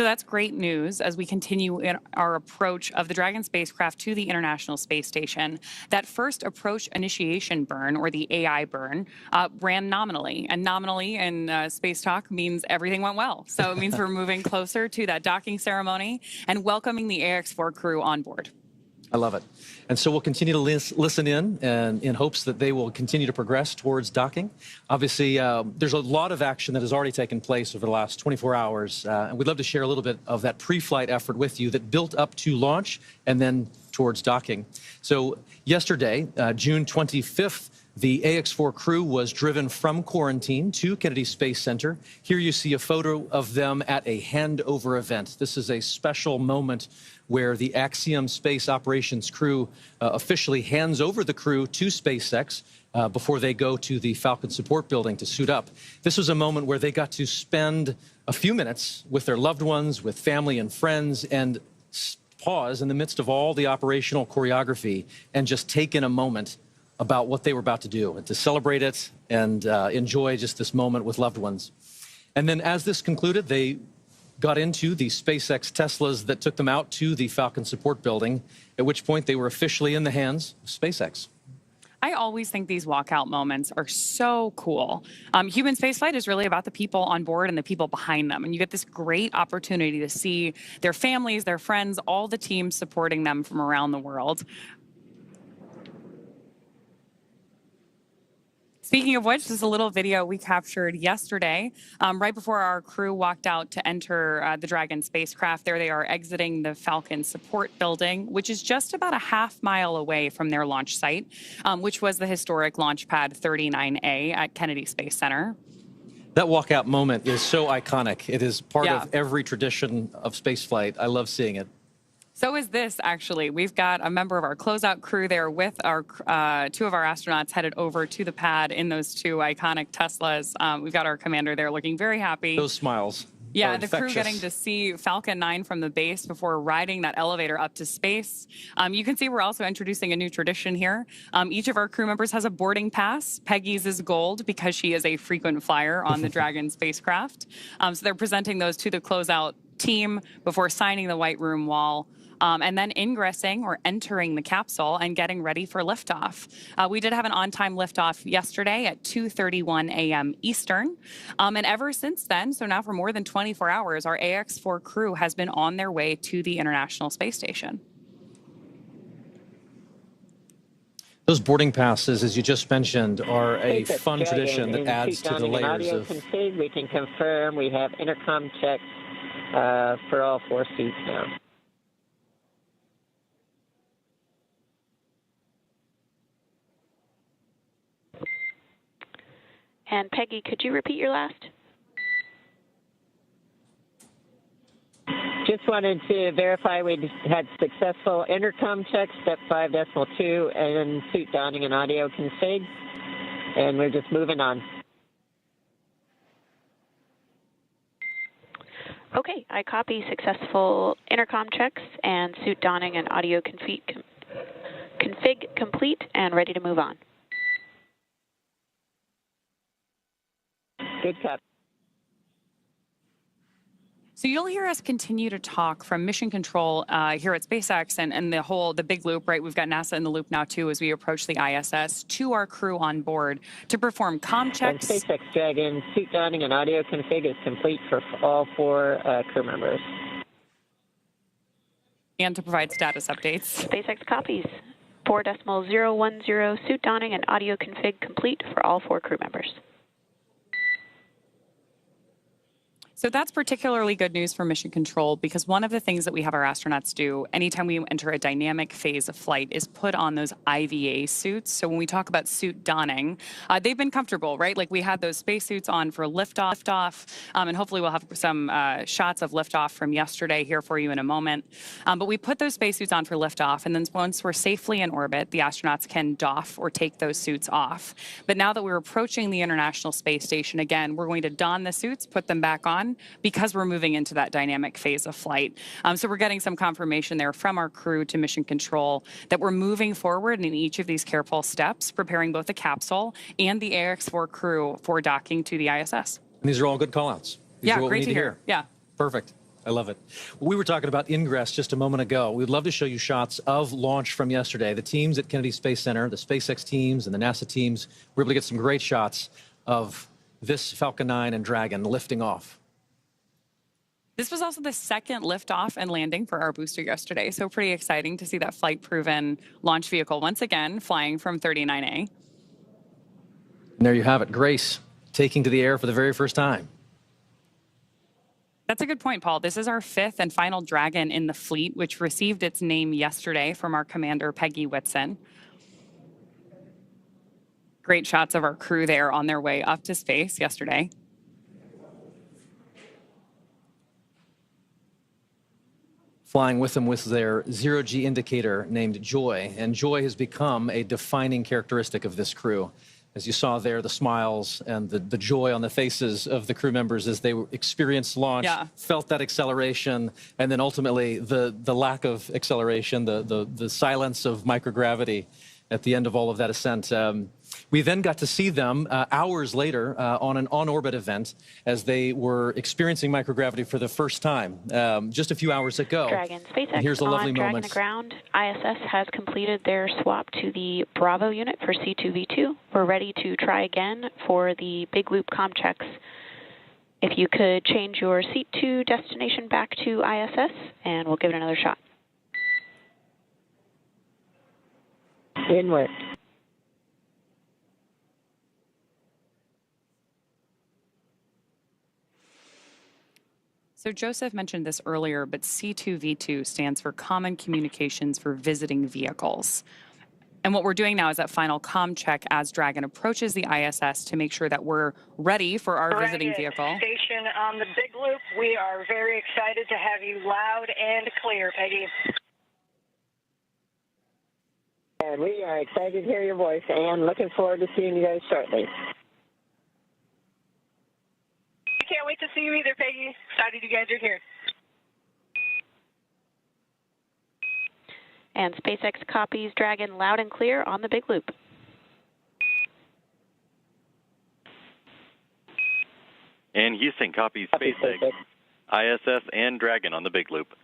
So that's great news as we continue in our approach of the Dragon spacecraft to the International Space Station. That first approach initiation burn, or the AI burn, ran nominally. And nominally in space talk means everything went well. So it means we're moving closer to that docking ceremony and welcoming the AX-4 crew on board. I love it. And so we'll continue to listen in and in hopes that they will continue to progress towards docking. Obviously, there's a lot of action that has already taken place over the last 24 hours. And we'd love to share a little bit of that pre-flight effort with you that built up to launch and then towards docking. So yesterday, June 25th, the AX-4 crew was driven from quarantine to Kennedy Space Center. Here you see a photo of them at a handover event. This is a special moment where the Axiom space operations crew officially hands over the crew to SpaceX before they go to the Falcon support building to suit up. This was a moment where they got to spend a few minutes with their loved ones, with family and friends, and pause in the midst of all the operational choreography and just take in a moment about what they were about to do and to celebrate it and enjoy just this moment with loved ones. And then as this concluded, they got into the SpaceX Teslas that took them out to the Falcon support building, at which point they were officially in the hands of SpaceX. I always think these walkout moments are so cool. Human spaceflight is really about the people on board and the people behind them. And you get this great opportunity to see their families, their friends, all the teams supporting them from around the world. Speaking of which, this is a little video we captured yesterday, right before our crew walked out to enter the Dragon spacecraft. There they are exiting the Falcon support building, which is just about a half-mile away from their launch site, which was the historic Launch Pad 39A at Kennedy Space Center. That walkout moment is so iconic. It is part of every tradition of spaceflight. I love seeing it. So is this, actually. We've got a member of our closeout crew there with our two of our astronauts headed over to the pad in those two iconic Teslas. We've got our commander there looking very happy. Those smiles. Yeah, the crew getting to see Falcon 9 from the base before riding that elevator up to space. You can see we're also introducing a new tradition here. Each of our crew members has a boarding pass. Peggy's is gold because she is a frequent flyer on the Dragon spacecraft. So they're presenting those to the closeout team before signing the white room wall. And then ingressing or entering the capsule and getting ready for liftoff. We did have an on-time liftoff yesterday at 2:31 a.m. Eastern. And ever since then, so now for more than 24 hours, our AX-4 crew has been on their way to the International Space Station. Those boarding passes, as you just mentioned, are a fun tradition that adds to the layers of... Config, we can confirm we have intercom checks for all 4 seats now. And Peggy, could you repeat your last? Just wanted to verify we had successful intercom checks, step 5.2, and suit donning and audio config. And we're just moving on. Okay, I copy successful intercom checks and suit donning and audio config complete and ready to move on. Good cut. So you'll hear us continue to talk from mission control here at SpaceX and the big loop, right? We've got NASA in the loop now too as we approach the ISS to our crew on board to perform comm checks. And SpaceX Dragon suit donning and audio config is complete for all 4 crew members. And to provide status updates. SpaceX copies. 4.010 suit donning and audio config complete for all 4 crew members. So that's particularly good news for mission control because one of the things that we have our astronauts do anytime we enter a dynamic phase of flight is put on those IVA suits. So when we talk about suit donning, they've been comfortable, right? Like we had those spacesuits on for liftoff, and hopefully we'll have some shots of liftoff from yesterday here for you in a moment. But we put those spacesuits on for liftoff, and then once we're safely in orbit, the astronauts can doff or take those suits off. But now that we're approaching the International Space Station, again, we're going to don the suits, put them back on, because we're moving into that dynamic phase of flight. So we're getting some confirmation there from our crew to mission control that we're moving forward in each of these careful steps, preparing both the capsule and the AX-4 crew for docking to the ISS. And these are all good call-outs. Yeah, great to hear. Yeah. Perfect. I love it. We were talking about ingress just a moment ago. We'd love to show you shots of launch from yesterday. The teams at Kennedy Space Center, the SpaceX teams and the NASA teams, were able to get some great shots of this Falcon 9 and Dragon lifting off. This was also the second liftoff and landing for our booster yesterday, so pretty exciting to see that flight-proven launch vehicle once again flying from 39A. And there you have it, Grace taking to the air for the very first time. That's a good point, Paul. This is our fifth and final Dragon in the fleet, which received its name yesterday from our commander, Peggy Whitson. Great shots of our crew there on their way up to space yesterday. Flying with them was their zero-G indicator named Joy, and Joy has become a defining characteristic of this crew. As you saw there, the smiles and the joy on the faces of the crew members as they experienced launch, felt that acceleration, and then ultimately the lack of acceleration, the silence of microgravity at the end of all of that ascent. We then got to see them hours later on an on-orbit event as they were experiencing microgravity for the first time just a few hours ago. Dragon, SpaceX and here's a lovely on Dragon moment. to ground. ISS has completed their swap to the Bravo unit for C2V2. We're ready to try again for the big loop comm checks. If you could change your seat to destination back to ISS, and we'll give it another shot. Inward. So Joseph mentioned this earlier, but C2V2 stands for Common Communications for Visiting Vehicles. And what we're doing now is that final comm check as Dragon approaches the ISS to make sure that we're ready for our visiting vehicle. Station on the big loop. We are very excited to have you loud and clear, Peggy. And we are excited to hear your voice, and looking forward to seeing you guys shortly. Can't wait to see you either, Peggy. Excited you guys are here. And SpaceX copies Dragon loud and clear on the big loop. And Houston copies SpaceX, ISS, and Dragon on the big loop.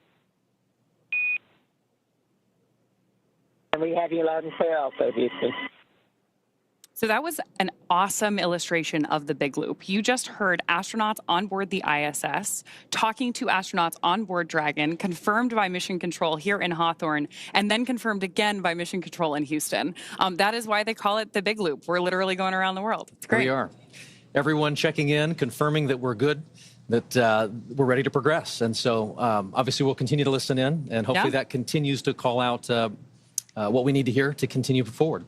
And we have you loud and clear also, Houston. So that was an awesome illustration of the big loop. You just heard astronauts on board the ISS talking to astronauts on board Dragon, confirmed by Mission Control here in Hawthorne, and then confirmed again by Mission Control in Houston. That is why they call it the big loop. We're literally going around the world. It's great. We are. Everyone checking in, confirming that we're good, that we're ready to progress. And so obviously we'll continue to listen in, and hopefully that continues to call out what we need to hear to continue forward.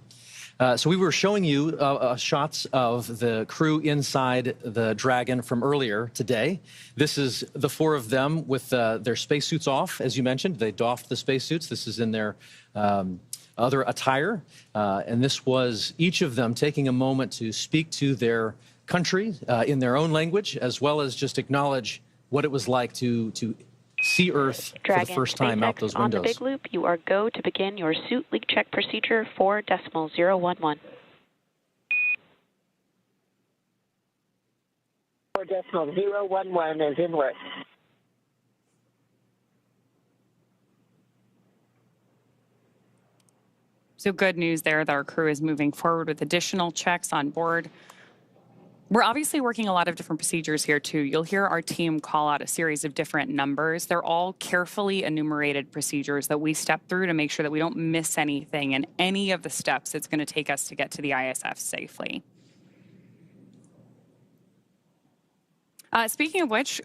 So we were showing you shots of the crew inside the Dragon from earlier today. This is the four of them with their spacesuits off, as you mentioned. They doffed the spacesuits. This is in their other attire. And this was each of them taking a moment to speak to their country in their own language, as well as just acknowledge what it was like to see Earth Dragon, for the first time out those windows. On the big loop, you are go to begin your suit leak check procedure 4.011. 4.011 is in work. So good news there that our crew is moving forward with additional checks on board. We're obviously working a lot of different procedures here, too. You'll hear our team call out a series of different numbers. They're all carefully enumerated procedures that we step through to make sure that we don't miss anything in any of the steps it's going to take us to get to the ISS safely. Speaking of which,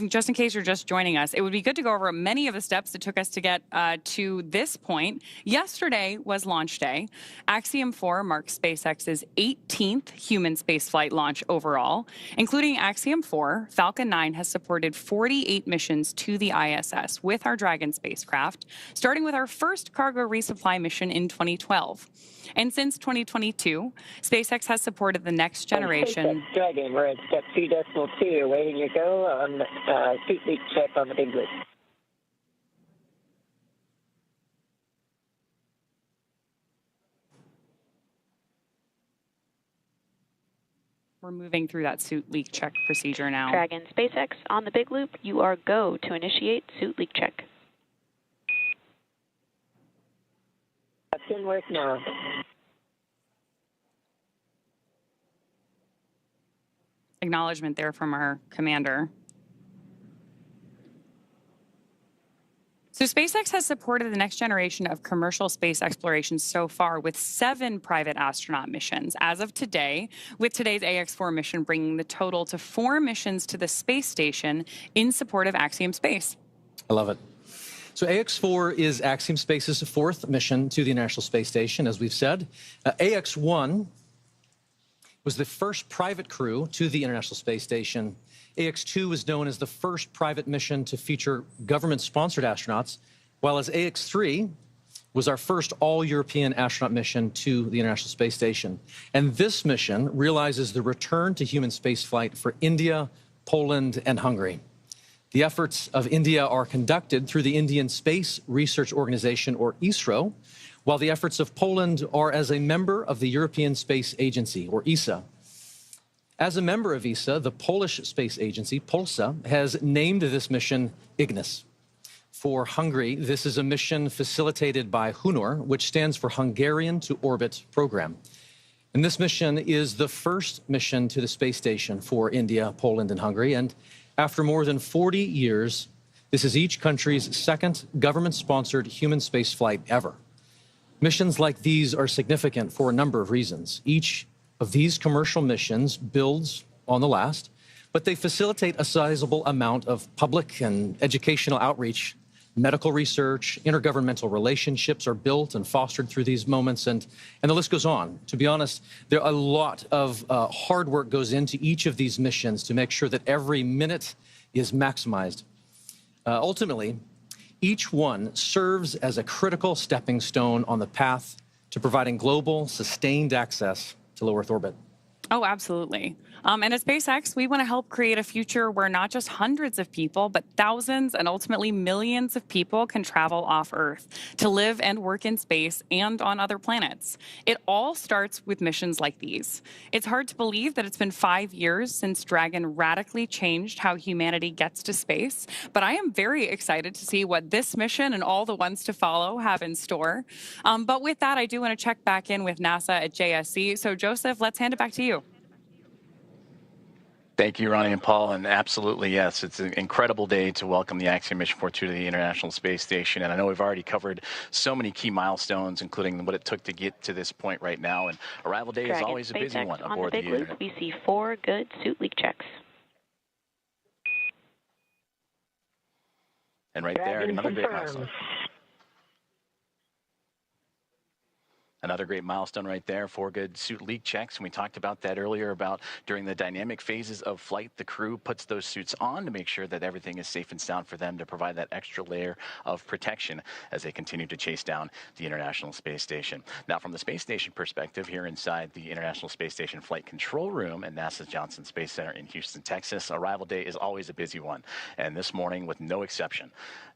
just in case you're just joining us, it would be good to go over many of the steps that took us to get to this point. Yesterday was launch day. Axiom-4 marks SpaceX's 18th human spaceflight launch overall. Including Axiom-4, Falcon 9 has supported 48 missions to the ISS with our Dragon spacecraft, starting with our first cargo resupply mission in 2012. And since 2022, SpaceX has supported the next generation. Dragon, we're at step 2.2, awaiting your go on suit leak check on the big loop. We're moving through that suit leak check procedure now. Dragon SpaceX on the big loop. You are go to initiate suit leak check. That's in work now. Acknowledgement there from our commander. So SpaceX has supported the next generation of commercial space exploration so far with 7 private astronaut missions as of today, with today's AX-4 mission bringing the total to 4 missions to the space station in support of Axiom Space. I love it. So AX-4 is Axiom Space's 4th mission to the International Space Station, as we've said. AX-1 was the first private crew to the International Space Station. AX-2 was known as the first private mission to feature government-sponsored astronauts, while as AX-3 was our first all-European astronaut mission to the International Space Station. And this mission realizes the return to human spaceflight for India, Poland, and Hungary. The efforts of India are conducted through the Indian Space Research Organization, or ISRO, while the efforts of Poland are as a member of the European Space Agency, or ESA. As a member of ESA, the Polish space agency, Polsa, has named this mission Ignis. For Hungary, this is a mission facilitated by HUNOR, which stands for Hungarian to Orbit Program. And this mission is the first mission to the space station for India, Poland, and Hungary. And after more than 40 years, this is each country's 2nd government-sponsored human space flight ever. Missions like these are significant for a number of reasons. Each of these commercial missions builds on the last, but they facilitate a sizable amount of public and educational outreach. Medical research, intergovernmental relationships are built and fostered through these moments, and the list goes on. To be honest, there are a lot of hard work goes into each of these missions to make sure that every minute is maximized. Ultimately, each one serves as a critical stepping stone on the path to providing global, sustained access to low Earth orbit. Oh, absolutely. And at SpaceX, we want to help create a future where not just hundreds of people, but thousands and ultimately millions of people can travel off Earth to live and work in space and on other planets. It all starts with missions like these. It's hard to believe that it's been 5 years since Dragon radically changed how humanity gets to space, but I am very excited to see what this mission and all the ones to follow have in store. But with that, I do want to check back in with NASA at JSC. So Joseph, let's hand it back to you. Thank you, Ronnie and Paul, and absolutely, yes, it's an incredible day to welcome the Axiom Mission 42 to the International Space Station, and I know we've already covered so many key milestones, including what it took to get to this point right now, and arrival day is always a busy one aboard the Internet. We see 4 good suit leak checks. And right there, another great milestone. Another great milestone right there, 4 good suit leak checks. And we talked about that earlier about during the dynamic phases of flight, the crew puts those suits on to make sure that everything is safe and sound for them to provide that extra layer of protection as they continue to chase down the International Space Station. Now, from the space station perspective, here inside the International Space Station Flight Control Room at NASA's Johnson Space Center in Houston, Texas, arrival day is always a busy one. And this morning, with no exception,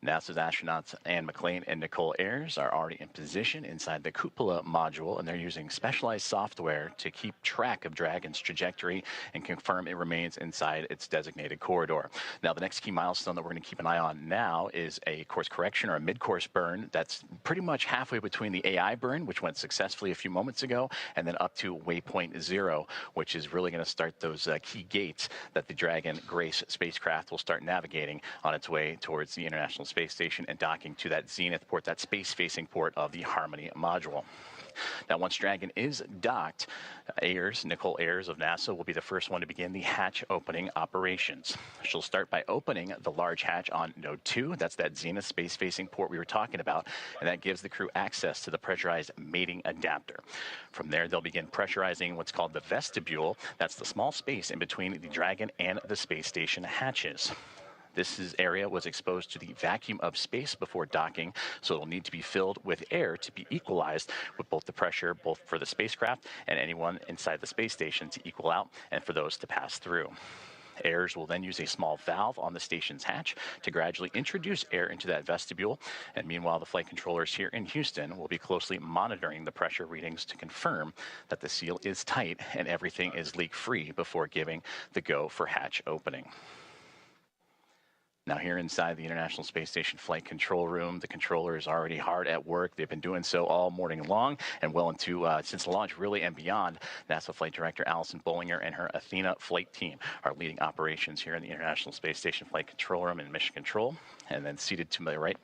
NASA's astronauts Anne McClain and Nicole Ayers are already in position inside the cupola module, and they're using specialized software to keep track of Dragon's trajectory and confirm it remains inside its designated corridor. Now, the next key milestone that we're going to keep an eye on now is a course correction or a mid-course burn that's pretty much halfway between the AI burn, which went successfully a few moments ago, and then up to waypoint 0, which is really going to start those key gates that the Dragon Grace spacecraft will start navigating on its way towards the International Space Station and docking to that zenith port, that space-facing port of the Harmony module. Now, once Dragon is docked, Nicole Ayers of NASA will be the first one to begin the hatch opening operations. She'll start by opening the large hatch on Node 2. That's that zenith space-facing port we were talking about, and that gives the crew access to the pressurized mating adapter. From there, they'll begin pressurizing what's called the vestibule. That's the small space in between the Dragon and the space station hatches. This area was exposed to the vacuum of space before docking, so it'll need to be filled with air to be equalized with both the pressure, both for the spacecraft and anyone inside the space station to equal out and for those to pass through. Airs will then use a small valve on the station's hatch to gradually introduce air into that vestibule. And meanwhile, the flight controllers here in Houston will be closely monitoring the pressure readings to confirm that the seal is tight and everything is leak-free before giving the go for hatch opening. Now here inside the International Space Station Flight Control Room, the controller is already hard at work. They've been doing so all morning long and well into since launch, really, and beyond. NASA Flight Director Allison Bollinger and her Athena flight team are leading operations here in the International Space Station Flight Control Room in Mission Control. And then seated to my right,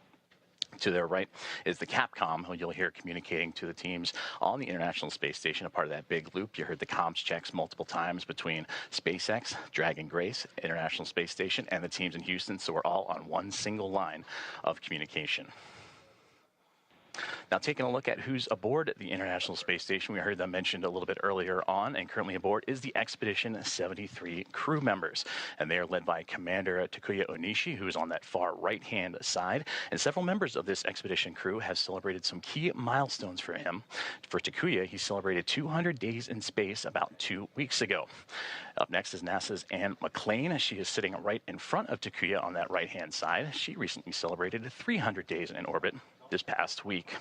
to their right is the Capcom, who you'll hear communicating to the teams on the International Space Station, a part of that big loop. You heard the comms checks multiple times between SpaceX, Dragon Grace, International Space Station, and the teams in Houston, so we're all on one single line of communication. Now, taking a look at who's aboard the International Space Station, we heard them mentioned a little bit earlier on, and currently aboard is the Expedition 73 crew members. And they are led by Commander Takuya Onishi, who is on that far right-hand side. And several members of this expedition crew have celebrated some key milestones for him. For Takuya, he celebrated 200 days in space about 2 weeks ago. Up next is NASA's Anne McClain. She is sitting right in front of Takuya on that right-hand side. She recently celebrated 300 days in orbit this past week.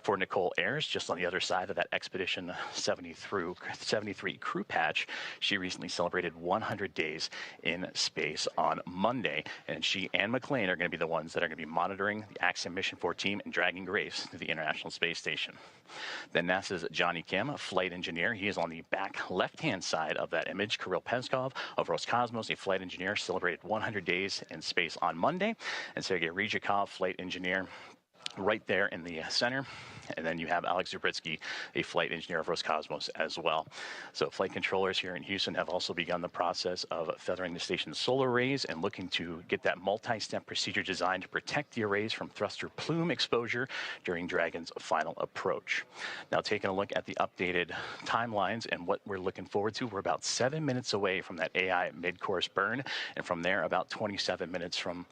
For Nicole Ayers, just on the other side of that Expedition 73 crew patch, she recently celebrated 100 days in space on Monday, and she and McLean are going to be the ones that are going to be monitoring the Axiom Mission 4 team and dragging Grace to the International Space Station. Then NASA's Johnny Kim, flight engineer. He is on the back left-hand side of that image. Kirill Peskov of Roscosmos, a flight engineer, celebrated 100 days in space on Monday, and Sergei Ryzhikov, flight engineer, right there in the center. And then you have Alex Zubritsky, a flight engineer of Roscosmos as well. So flight controllers here in Houston have also begun the process of feathering the station's solar arrays and looking to get that multi-step procedure designed to protect the arrays from thruster plume exposure during Dragon's final approach. Now, taking a look at the updated timelines and what we're looking forward to, we're about 7 minutes away from that AI mid-course burn, and from there about 27 minutes from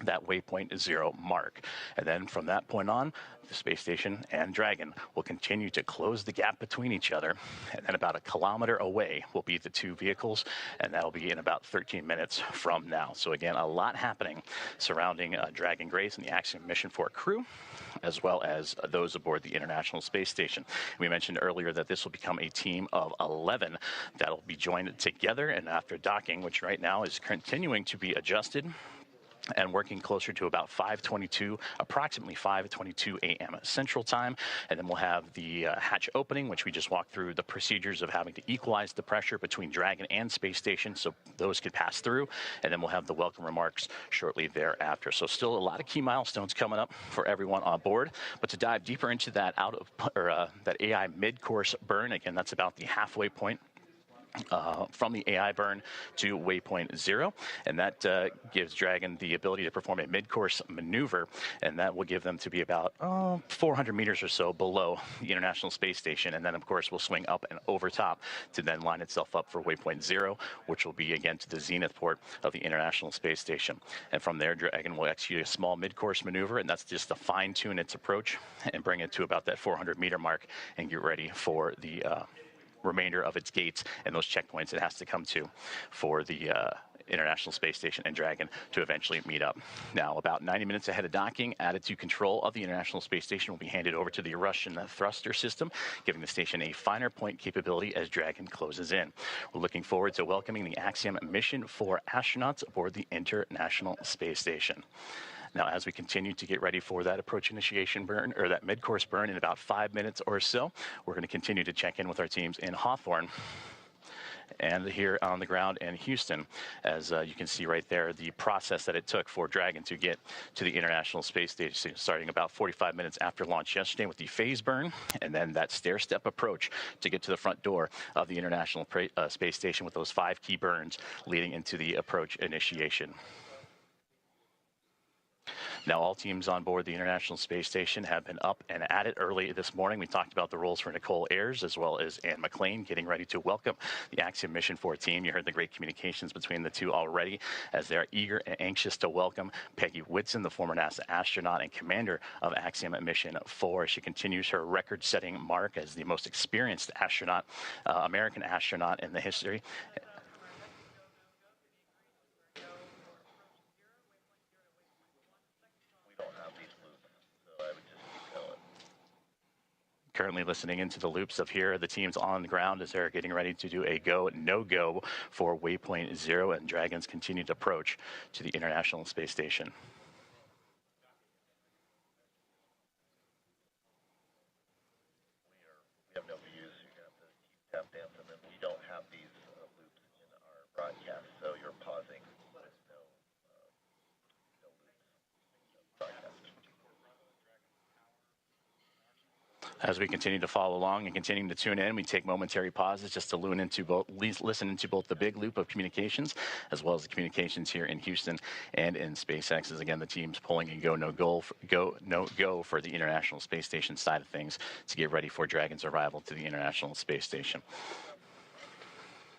that waypoint 0 mark. And then from that point on, the space station and Dragon will continue to close the gap between each other. And then about 1 kilometer away will be the two vehicles, and that'll be in about 13 minutes from now. So again, a lot happening surrounding Dragon Grace and the Axiom Mission 4 crew, as well as those aboard the International Space Station. We mentioned earlier that this will become a team of 11 that'll be joined together, and after docking, which right now is continuing to be adjusted, and working closer to about 5:22, approximately 5:22 a.m. Central Time. And then we'll have the hatch opening, which we just walked through the procedures of having to equalize the pressure between Dragon and Space Station so those could pass through. And then we'll have the welcome remarks shortly thereafter. So still a lot of key milestones coming up for everyone on board. But to dive deeper into that that AI mid-course burn, again, that's about the halfway point from the AI burn to waypoint 0, and that gives Dragon the ability to perform a mid-course maneuver, and that will give them to be about 400 meters or so below the International Space Station, and then of course will swing up and over top to then line itself up for waypoint 0, which will be again to the zenith port of the International Space Station. And from there, Dragon will execute a small mid-course maneuver, and that's just to fine-tune its approach and bring it to about that 400-meter mark and get ready for the remainder of its gates and those checkpoints it has to come to for the International Space Station and Dragon to eventually meet up. Now, about 90 minutes ahead of docking, attitude control of the International Space Station will be handed over to the Russian thruster system, giving the station a finer point capability as Dragon closes in. We're looking forward to welcoming the Axiom Mission 4 astronauts aboard the International Space Station. Now, as we continue to get ready for that approach initiation burn, or that mid-course burn in about 5 minutes or so, we're going to continue to check in with our teams in Hawthorne and here on the ground in Houston. As you can see right there, the process that it took for Dragon to get to the International Space Station, starting about 45 minutes after launch yesterday with the phase burn, and then that stair-step approach to get to the front door of the International Space Station with those 5 key burns leading into the approach initiation. Now, all teams on board the International Space Station have been up and at it early this morning. We talked about the roles for Nicole Ayers as well as Anne McClain getting ready to welcome the Axiom Mission 4 team. You heard the great communications between the two already as they're eager and anxious to welcome Peggy Whitson, the former NASA astronaut and commander of Axiom Mission 4. She continues her record-setting mark as the most experienced astronaut, American astronaut in the history. currently listening into the loops of here. The teams on the ground as they're getting ready to do a go, no-go for waypoint 0, and Dragon's continued approach to the International Space Station. We have no views. You're going to have to keep tap dancing, and we don't have these loops in our broadcast, so you're pausing. There's no loops in the broadcast. As we continue to follow along and continuing to tune in, we take momentary pauses just to listen into both the big loop of communications as well as the communications here in Houston and in SpaceX. As again, the team's pulling a go, no go for the International Space Station side of things to get ready for Dragon's arrival to the International Space Station.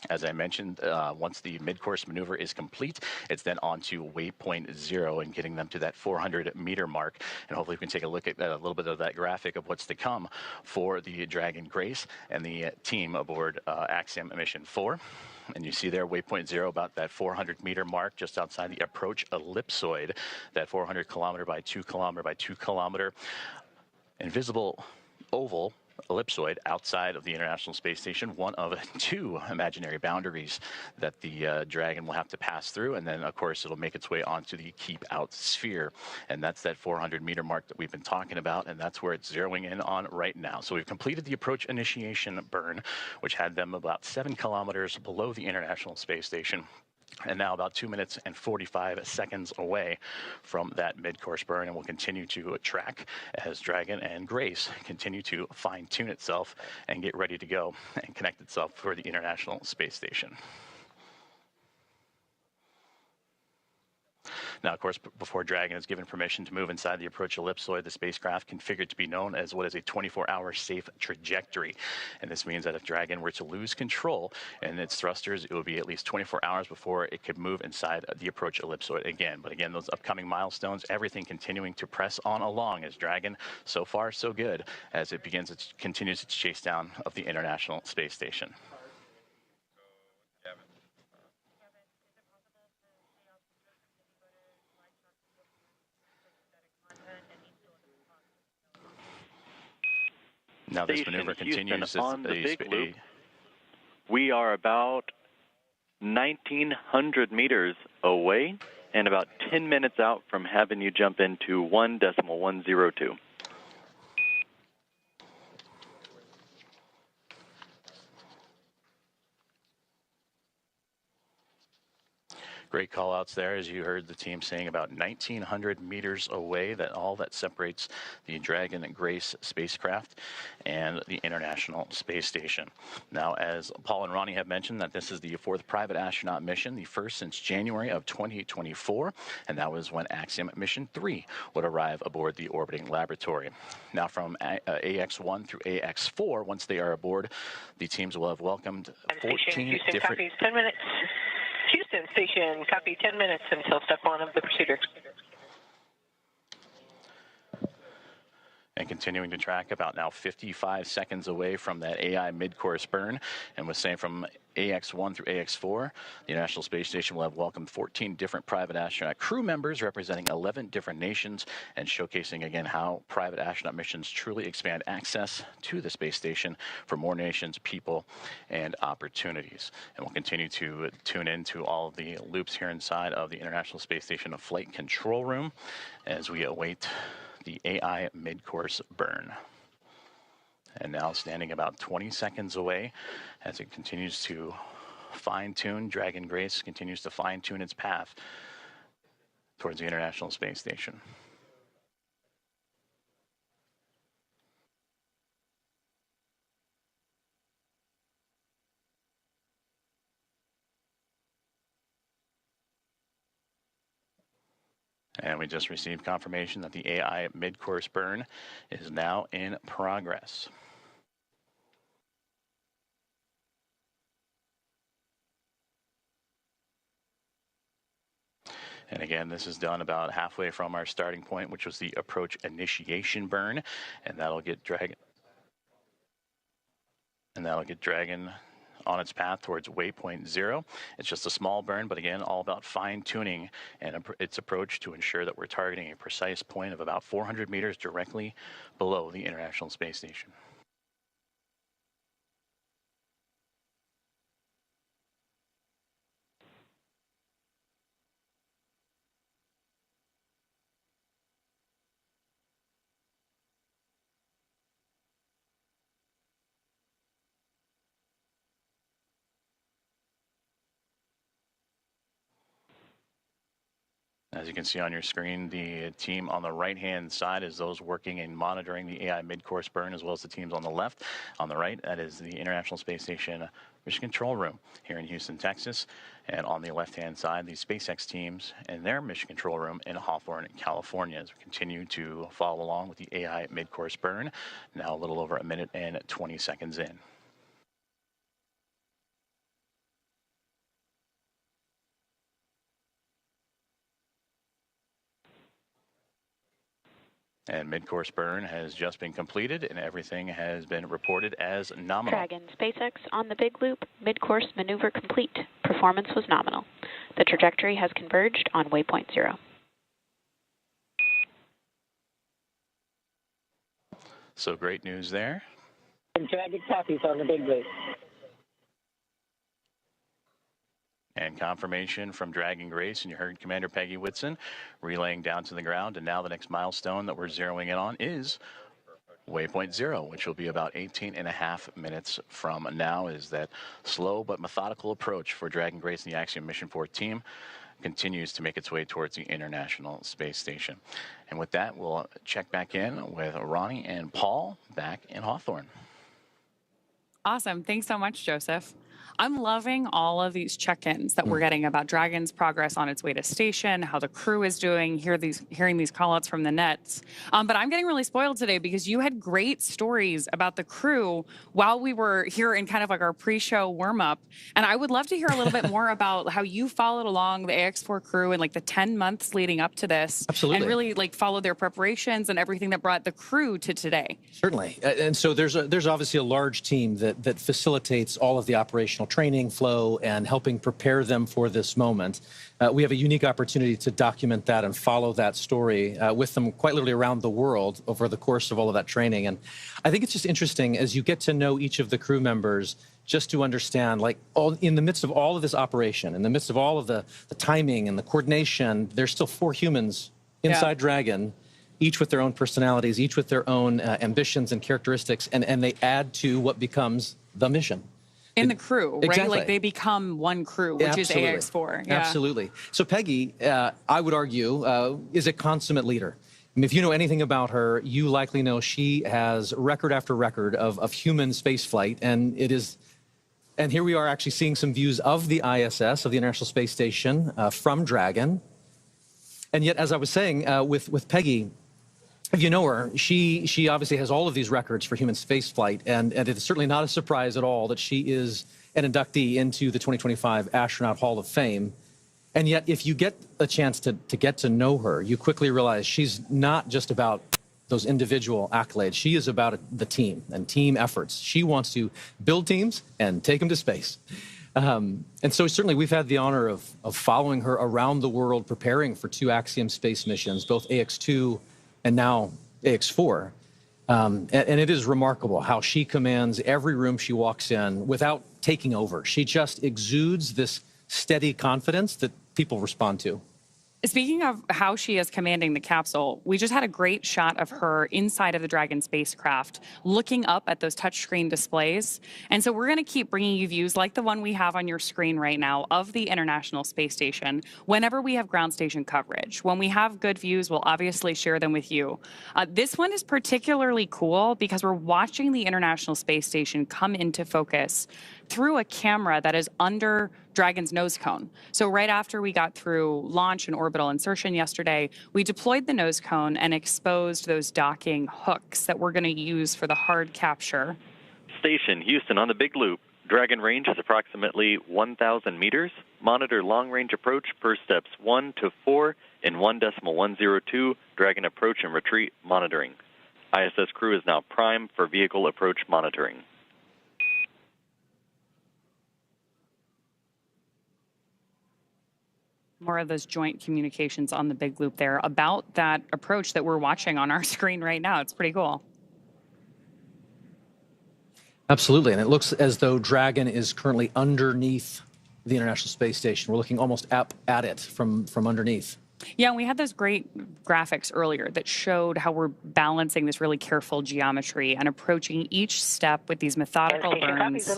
As I mentioned, once the mid-course maneuver is complete, it's then on to waypoint 0 and getting them to that 400-meter mark. And hopefully we can take a look at a little bit of that graphic of what's to come for the Dragon Grace and the team aboard Axiom Mission 4. And you see there, waypoint 0, about that 400-meter mark just outside the approach ellipsoid, that 400 kilometer by 2 kilometer by 2 kilometer invisible oval ellipsoid outside of the International Space Station, one of 2 imaginary boundaries that the Dragon will have to pass through, and then of course it'll make its way onto the keep out sphere, and that's that 400-meter mark that we've been talking about, and that's where it's zeroing in on right now. So we've completed the approach initiation burn, which had them about 7 kilometers below the International Space Station, and now about 2 minutes and 45 seconds away from that mid-course burn, and we'll continue to track as Dragon and Grace continue to fine-tune itself and get ready to go and connect itself for the International Space Station. Now, of course, before Dragon is given permission to move inside the approach ellipsoid, the spacecraft configured to be known as what is a 24-hour safe trajectory. And this means that if Dragon were to lose control in its thrusters, it would be at least 24 hours before it could move inside the approach ellipsoid again. But again, those upcoming milestones, everything continuing to press on along as Dragon, so far so good, as it continues its chase down of the International Space Station. Now this maneuver continues on the big loop. We are about 1,900 meters away and about 10 minutes out from having you jump into 1.102. Great call outs there, as you heard the team saying, about 1,900 meters away, that all that separates the Dragon and Grace spacecraft and the International Space Station. Now, as Paul and Ronnie have mentioned, that this is the 4th private astronaut mission, the first since January of 2024, and that was when Axiom Mission 3 would arrive aboard the orbiting laboratory. Now, from AX1 through AX4, once they are aboard, the teams will have welcomed 14 different... Copies, 10 minutes. Houston Station, copy 10 minutes until step 1 of the procedure. And continuing to track about now 55 seconds away from that AI mid-course burn. And was saying from AX1 through AX4, the International Space Station will have welcomed 14 different private astronaut crew members representing 11 different nations, and showcasing again how private astronaut missions truly expand access to the space station for more nations, people, and opportunities. And we'll continue to tune into all of the loops here inside of the International Space Station flight control room as we await the AI mid-course burn. And now standing about 20 seconds away as it continues to fine-tune, Dragon Grace continues to fine-tune its path towards the International Space Station. And we just received confirmation that the AI mid-course burn is now in progress. And again, this is done about halfway from our starting point, which was the approach initiation burn, and that'll get Dragon on its path towards waypoint 0. It's just a small burn, but again, all about fine-tuning and its approach to ensure that we're targeting a precise point of about 400 meters directly below the International Space Station. As you can see on your screen, the team on the right-hand side is those working and monitoring the AI mid-course burn, as well as the teams on the left. On the right, that is the International Space Station Mission Control Room here in Houston, Texas. And on the left-hand side, the SpaceX teams and their Mission Control Room in Hawthorne, California, as we continue to follow along with the AI mid-course burn, now a little over a minute and 20 seconds in. And mid-course burn has just been completed, and everything has been reported as nominal. Dragon, SpaceX on the big loop, mid-course maneuver complete. Performance was nominal. The trajectory has converged on waypoint 0. So great news there. And Dragon copies on the big loop. And confirmation from Dragon Grace, and you heard Commander Peggy Whitson relaying down to the ground. And now the next milestone that we're zeroing in on is waypoint 0, which will be about 18.5 minutes from now. Is that slow but methodical approach for Dragon Grace and the Axiom Mission 4 team continues to make its way towards the International Space Station. And with that, we'll check back in with Ronnie and Paul back in Hawthorne. Awesome. Thanks so much, Joseph. I'm loving all of these check-ins that we're getting about Dragon's progress on its way to station, how the crew is doing, hearing these call-outs from the nets. But I'm getting really spoiled today because you had great stories about the crew while we were here in kind of like our pre-show warm-up. And I would love to hear a little bit more about how you followed along the AX4 crew in like the 10 months leading up to this. Absolutely. And really like followed their preparations and everything that brought the crew to today. Certainly. And so there's obviously a large team that facilitates all of the operational training flow and helping prepare them for this moment. We have a unique opportunity to document that and follow that story with them quite literally around the world over the course of all of that training. And I think it's just interesting as you get to know each of the crew members, just to understand, like, in the midst of all of this operation, in the midst of all of the timing and the coordination, there's still 4 humans inside Dragon, each with their own personalities, each with their own ambitions and characteristics, and they add to what becomes the mission. In the crew, right? Exactly. Like they become one crew, which is AX4. Yeah. Absolutely. So Peggy, I would argue, is a consummate leader. I mean, if you know anything about her, you likely know she has record after record of human spaceflight, and it is. And here we are actually seeing some views of the ISS, of the International Space Station, from Dragon. And yet, as I was saying, with Peggy, if you know her, she obviously has all of these records for human spaceflight, and it is certainly not a surprise at all that she is an inductee into the 2025 Astronaut Hall of Fame. And yet, if you get a chance to get to know her, you quickly realize she's not just about those individual accolades. She is about the team and team efforts. She wants to build teams and take them to space. And so certainly we've had the honor of following her around the world, preparing for 2 Axiom space missions, both AX2 and now AX4. And it is remarkable how she commands every room she walks in without taking over. She just exudes this steady confidence that people respond to. Speaking of how she is commanding the capsule, we just had a great shot of her inside of the Dragon spacecraft, looking up at those touchscreen displays. And so we're going to keep bringing you views like the one we have on your screen right now of the International Space Station whenever we have ground station coverage. When we have good views, we'll obviously share them with you. This one is particularly cool because we're watching the International Space Station come into focus through a camera that is under Dragon's nose cone. So right after we got through launch and orbital insertion yesterday, we deployed the nose cone and exposed those docking hooks that we're going to use for the hard capture. Station Houston on the big loop. Dragon range is approximately 1,000 meters. Monitor long-range approach per steps 1 to 4 in 1.102 Dragon approach and retreat monitoring. ISS crew is now primed for vehicle approach monitoring. More of those joint communications on the big loop there about that approach that we're watching on our screen right now. It's pretty cool. Absolutely. And it looks as though Dragon is currently underneath the International Space Station. We're looking almost up at it from underneath. Yeah, and we had those great graphics earlier that showed how we're balancing this really careful geometry and approaching each step with these methodical burns.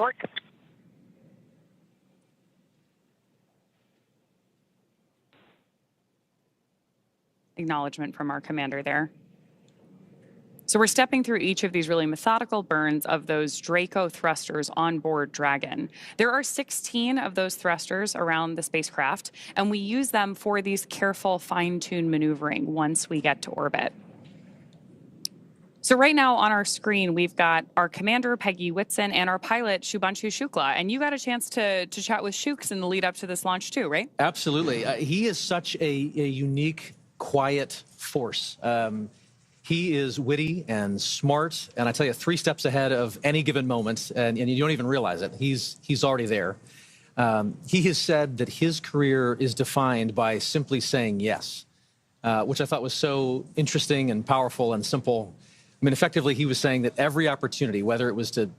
acknowledgement from our commander there. So we're stepping through each of these really methodical burns of those Draco thrusters on board Dragon. There are 16 of those thrusters around the spacecraft, and we use them for these careful, fine-tuned maneuvering once we get to orbit. So right now on our screen, we've got our commander, Peggy Whitson, and our pilot, Shubhanshu Shukla. And you got a chance to chat with Shooks in the lead up to this launch too, right? Absolutely. He is such a unique, quiet force. He is witty and smart, and I tell you, 3 steps ahead of any given moment, and you don't even realize it. He's already there. He has said that his career is defined by simply saying yes, which I thought was so interesting and powerful and simple. I mean, effectively, he was saying that every opportunity, whether it was to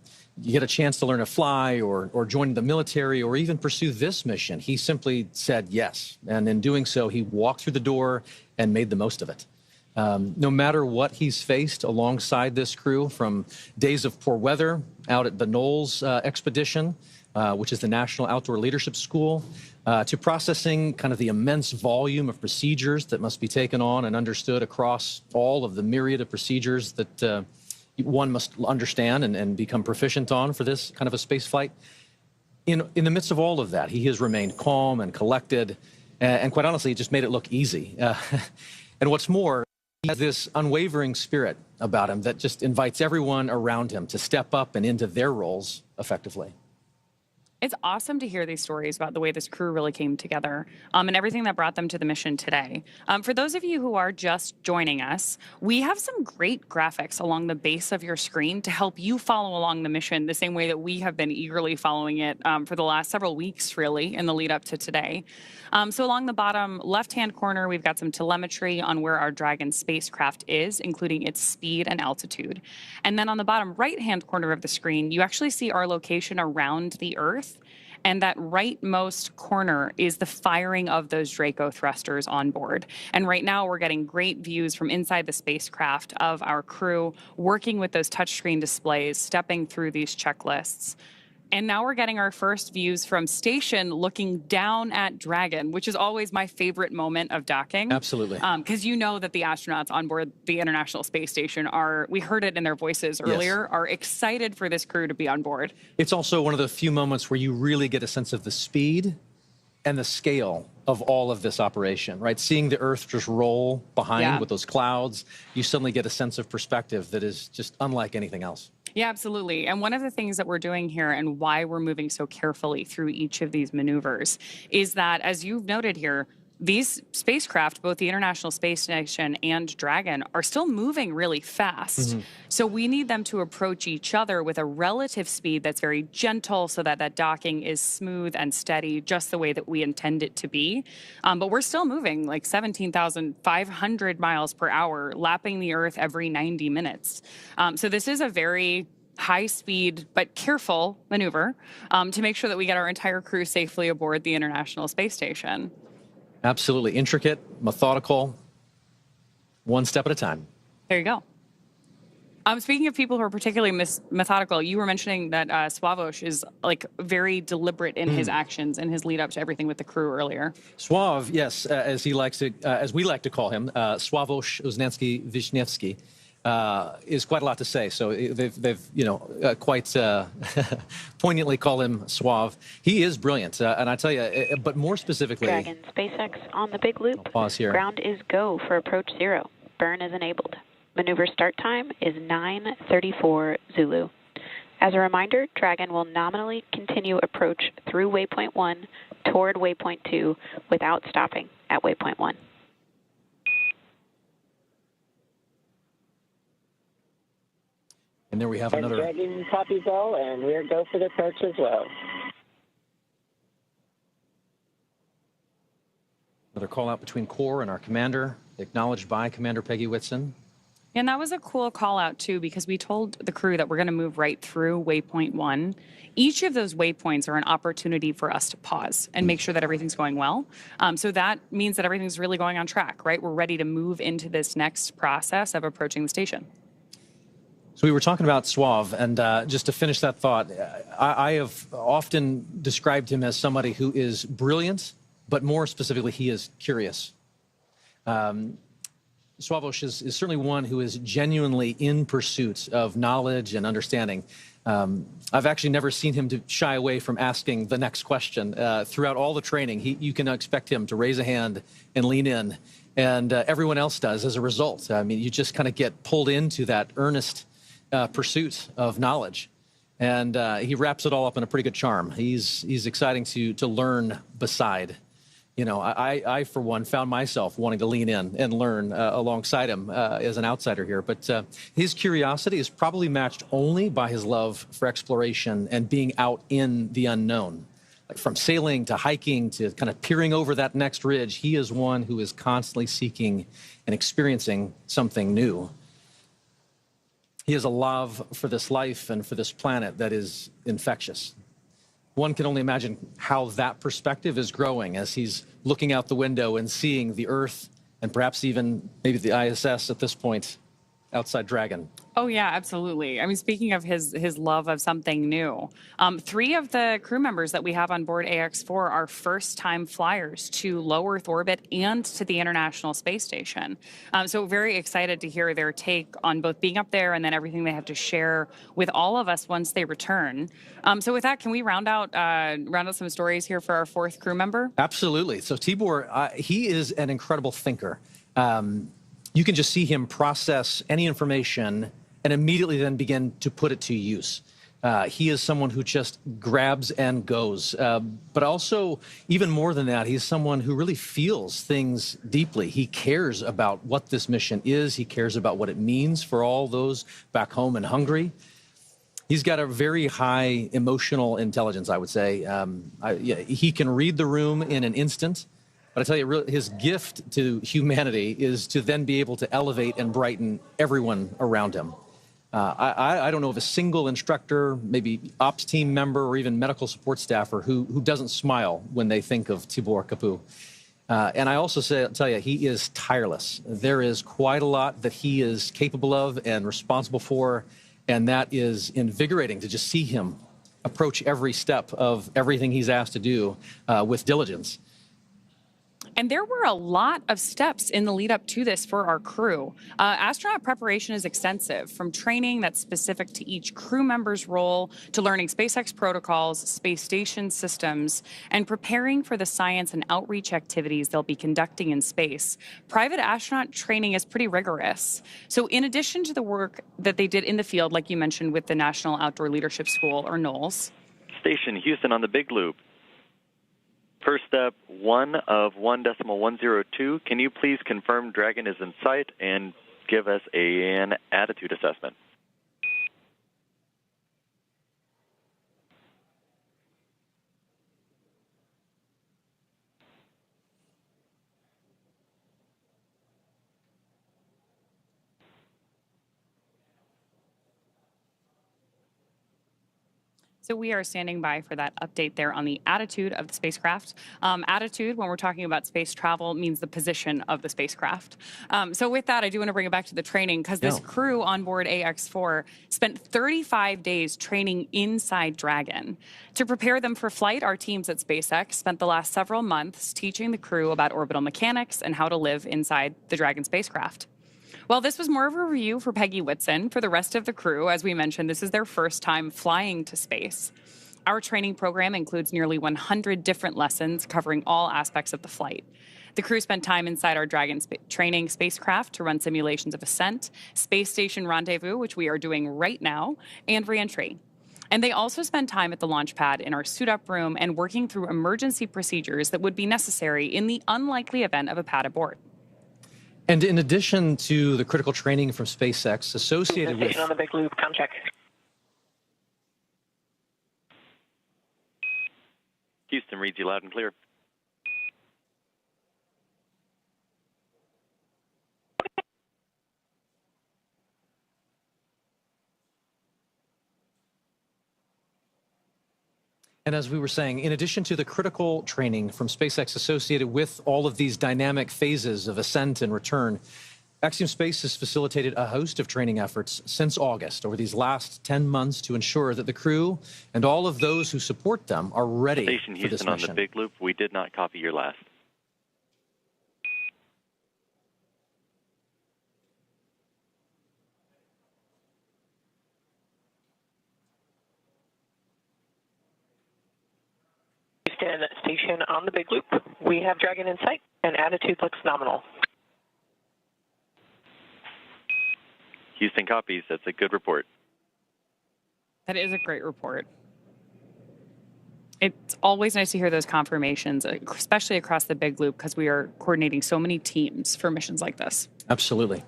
get a chance to learn to fly or join the military or even pursue this mission, he simply said yes. And in doing so, he walked through the door and made the most of it. No matter what he's faced alongside this crew, from days of poor weather out at the Knowles expedition, which is the National Outdoor Leadership School, to processing kind of the immense volume of procedures that must be taken on and understood across all of the myriad of procedures that one must understand and become proficient on for this kind of a space flight. In the midst of all of that, he has remained calm and collected, and quite honestly, it just made it look easy. And what's more, he has this unwavering spirit about him that just invites everyone around him to step up and into their roles effectively. It's awesome to hear these stories about the way this crew really came together and everything that brought them to the mission today. For those of you who are just joining us, we have some great graphics along the base of your screen to help you follow along the mission the same way that we have been eagerly following it for the last several weeks, really, in the lead up to today. So along the bottom left-hand corner, we've got some telemetry on where our Dragon spacecraft is, including its speed and altitude. And then on the bottom right-hand corner of the screen, you actually see our location around the Earth. And that rightmost corner is the firing of those Draco thrusters on board. And right now we're getting great views from inside the spacecraft of our crew working with those touchscreen displays, stepping through these checklists. And now we're getting our first views from station looking down at Dragon, which is always my favorite moment of docking. Absolutely. Because you know that the astronauts on board the International Space Station are, we heard it in their voices earlier, are excited for this crew to be on board. It's also one of the few moments where you really get a sense of the speed and the scale of all of this operation, right? Seeing the Earth just roll behind with those clouds, you suddenly get a sense of perspective that is just unlike anything else. Yeah, absolutely. And one of the things that we're doing here and why we're moving so carefully through each of these maneuvers is that, as you've noted here, these spacecraft, both the International Space Station and Dragon, are still moving really fast. So we need them to approach each other with a relative speed that's very gentle so that that docking is smooth and steady, just the way that we intend it to be. But we're still moving like 17,500 miles per hour, lapping the Earth every 90 minutes. So this is a very high speed but careful maneuver to make sure that we get our entire crew safely aboard the International Space Station. Absolutely. Intricate, methodical, one step at a time. There you go. Speaking of people who are particularly methodical, you were mentioning that Sławomir is like very deliberate in his actions and his lead up to everything with the crew earlier. Sław, yes, as he likes to, as we like to call him, Sławomir Uznanski-Wiśniewski, is quite a lot to say. So they've quite poignantly call him Sław. He is brilliant, and I tell you, but more specifically, Dragon SpaceX on the big loop. I'll pause here. Ground is go for approach 0. Burn is enabled. Maneuver start time is 9:34 Zulu. As a reminder, Dragon will nominally continue approach through waypoint 1 toward waypoint 2 without stopping at waypoint 1. And there we have And another. Dragon copies all, and we're go for the approach as well. Another call out between Core and our commander, acknowledged by Commander Peggy Whitson. And that was a cool call out too, because we told the crew that we're going to move right through waypoint 1. Each of those waypoints are an opportunity for us to pause and make sure that everything's going well. So that means that everything's really going on track, right? We're ready to move into this next process of approaching the station. So we were talking about Sław, and just to finish that thought, I have often described him as somebody who is brilliant, but more specifically, he is curious. Sławomir is certainly one who is genuinely in pursuit of knowledge and understanding. I've actually never seen him to shy away from asking the next question. Throughout all the training, you can expect him to raise a hand and lean in, and everyone else does as a result. I mean, you just kind of get pulled into that earnest pursuit of knowledge, and he wraps it all up in a pretty good charm. He's exciting to learn beside. You know, I, for one, found myself wanting to lean in and learn alongside him as an outsider here. But his curiosity is probably matched only by his love for exploration and being out in the unknown. Like from sailing to hiking to kind of peering over that next ridge, he is one who is constantly seeking and experiencing something new. He has a love for this life and for this planet that is infectious. One can only imagine how that perspective is growing as he's looking out the window and seeing the Earth and perhaps even maybe the ISS at this point outside Dragon. Oh, yeah, absolutely. I mean, speaking of his love of something new, 3 of the crew members that we have on board AX4 are first-time flyers to low Earth orbit and to the International Space Station. So very excited to hear their take on both being up there and then everything they have to share with all of us once they return. So with that, can we round out some stories here for our 4th crew member? Absolutely. So Tibor, he is an incredible thinker. You can just see him process any information and immediately then begin to put it to use. He is someone who just grabs and goes. But also, even more than that, he's someone who really feels things deeply. He cares about what this mission is. He cares about what it means for all those back home in Hungary. He's got a very high emotional intelligence, I would say. He can read the room in an instant. But I tell you, his gift to humanity is to then be able to elevate and brighten everyone around him. I don't know of a single instructor, maybe ops team member, or even medical support staffer who doesn't smile when they think of Tibor Kapu. And I also tell you, he is tireless. There is quite a lot that he is capable of and responsible for, and that is invigorating to just see him approach every step of everything he's asked to do with diligence. And there were a lot of steps in the lead up to this for our crew. Astronaut preparation is extensive, from training that's specific to each crew member's role to learning SpaceX protocols, space station systems, and preparing for the science and outreach activities they'll be conducting in space. Private astronaut training is pretty rigorous. So in addition to the work that they did in the field, like you mentioned with the National Outdoor Leadership School, or NOLS. Station Houston on the Big Loop. First step, 1 of 1.102. Can you please confirm Dragon is in sight and give us an attitude assessment? So we are standing by for that update there on the attitude of the spacecraft. Attitude, when we're talking about space travel, means the position of the spacecraft. So with that, I do want to bring it back to the training, because this crew on board AX4 spent 35 days training inside Dragon. To prepare them for flight, our teams at SpaceX spent the last several months teaching the crew about orbital mechanics and how to live inside the Dragon spacecraft. Well, this was more of a review for Peggy Whitson. For the rest of the crew, as we mentioned, this is their first time flying to space. Our training program includes nearly 100 different lessons covering all aspects of the flight. The crew spent time inside our Dragon training spacecraft to run simulations of ascent, space station rendezvous, which we are doing right now, and reentry. And they also spent time at the launch pad in our suit-up room and working through emergency procedures that would be necessary in the unlikely event of a pad abort. And in addition to the critical training from SpaceX associated with... on the Big Loop, come check. Houston reads you loud and clear. And as we were saying, in addition to the critical training from SpaceX associated with all of these dynamic phases of ascent and return, Axiom Space has facilitated a host of training efforts since August over these last 10 months to ensure that the crew and all of those who support them are ready Station for this Houston mission. on the Big Loop. We did not copy your last. station on the big loop. We have Dragon in sight, and attitude looks nominal. Houston copies. That's a good report. That is a great report. It's always nice to hear those confirmations, especially across the big loop, because we are coordinating so many teams for missions like this. Absolutely.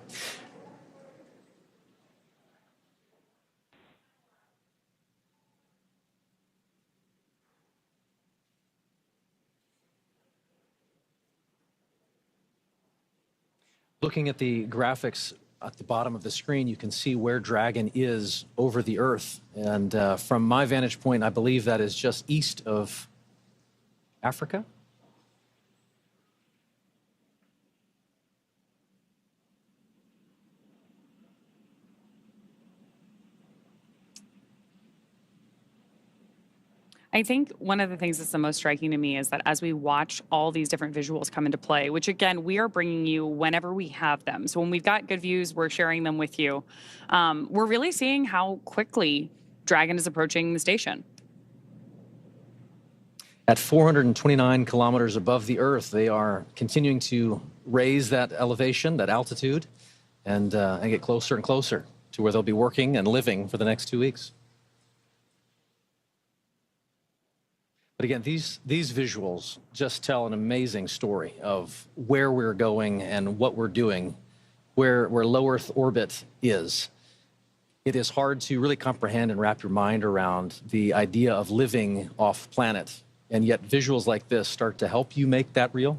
Looking at the graphics at the bottom of the screen, you can see where Dragon is over the Earth. And from my vantage point, I believe that is just east of Africa. I think one of the things that's the most striking to me is that as we watch all these different visuals come into play, which again, we are bringing you whenever we have them. So when we've got good views, we're sharing them with you. We're really seeing how quickly Dragon is approaching the station. At 429 kilometers above the Earth, they are continuing to raise that elevation, that altitude, and get closer and closer to where they'll be working and living for the next 2 weeks. But again, these visuals just tell an amazing story of where we're going and what we're doing, where low Earth orbit is. It is hard to really comprehend and wrap your mind around the idea of living off planet, and yet visuals like this start to help you make that real.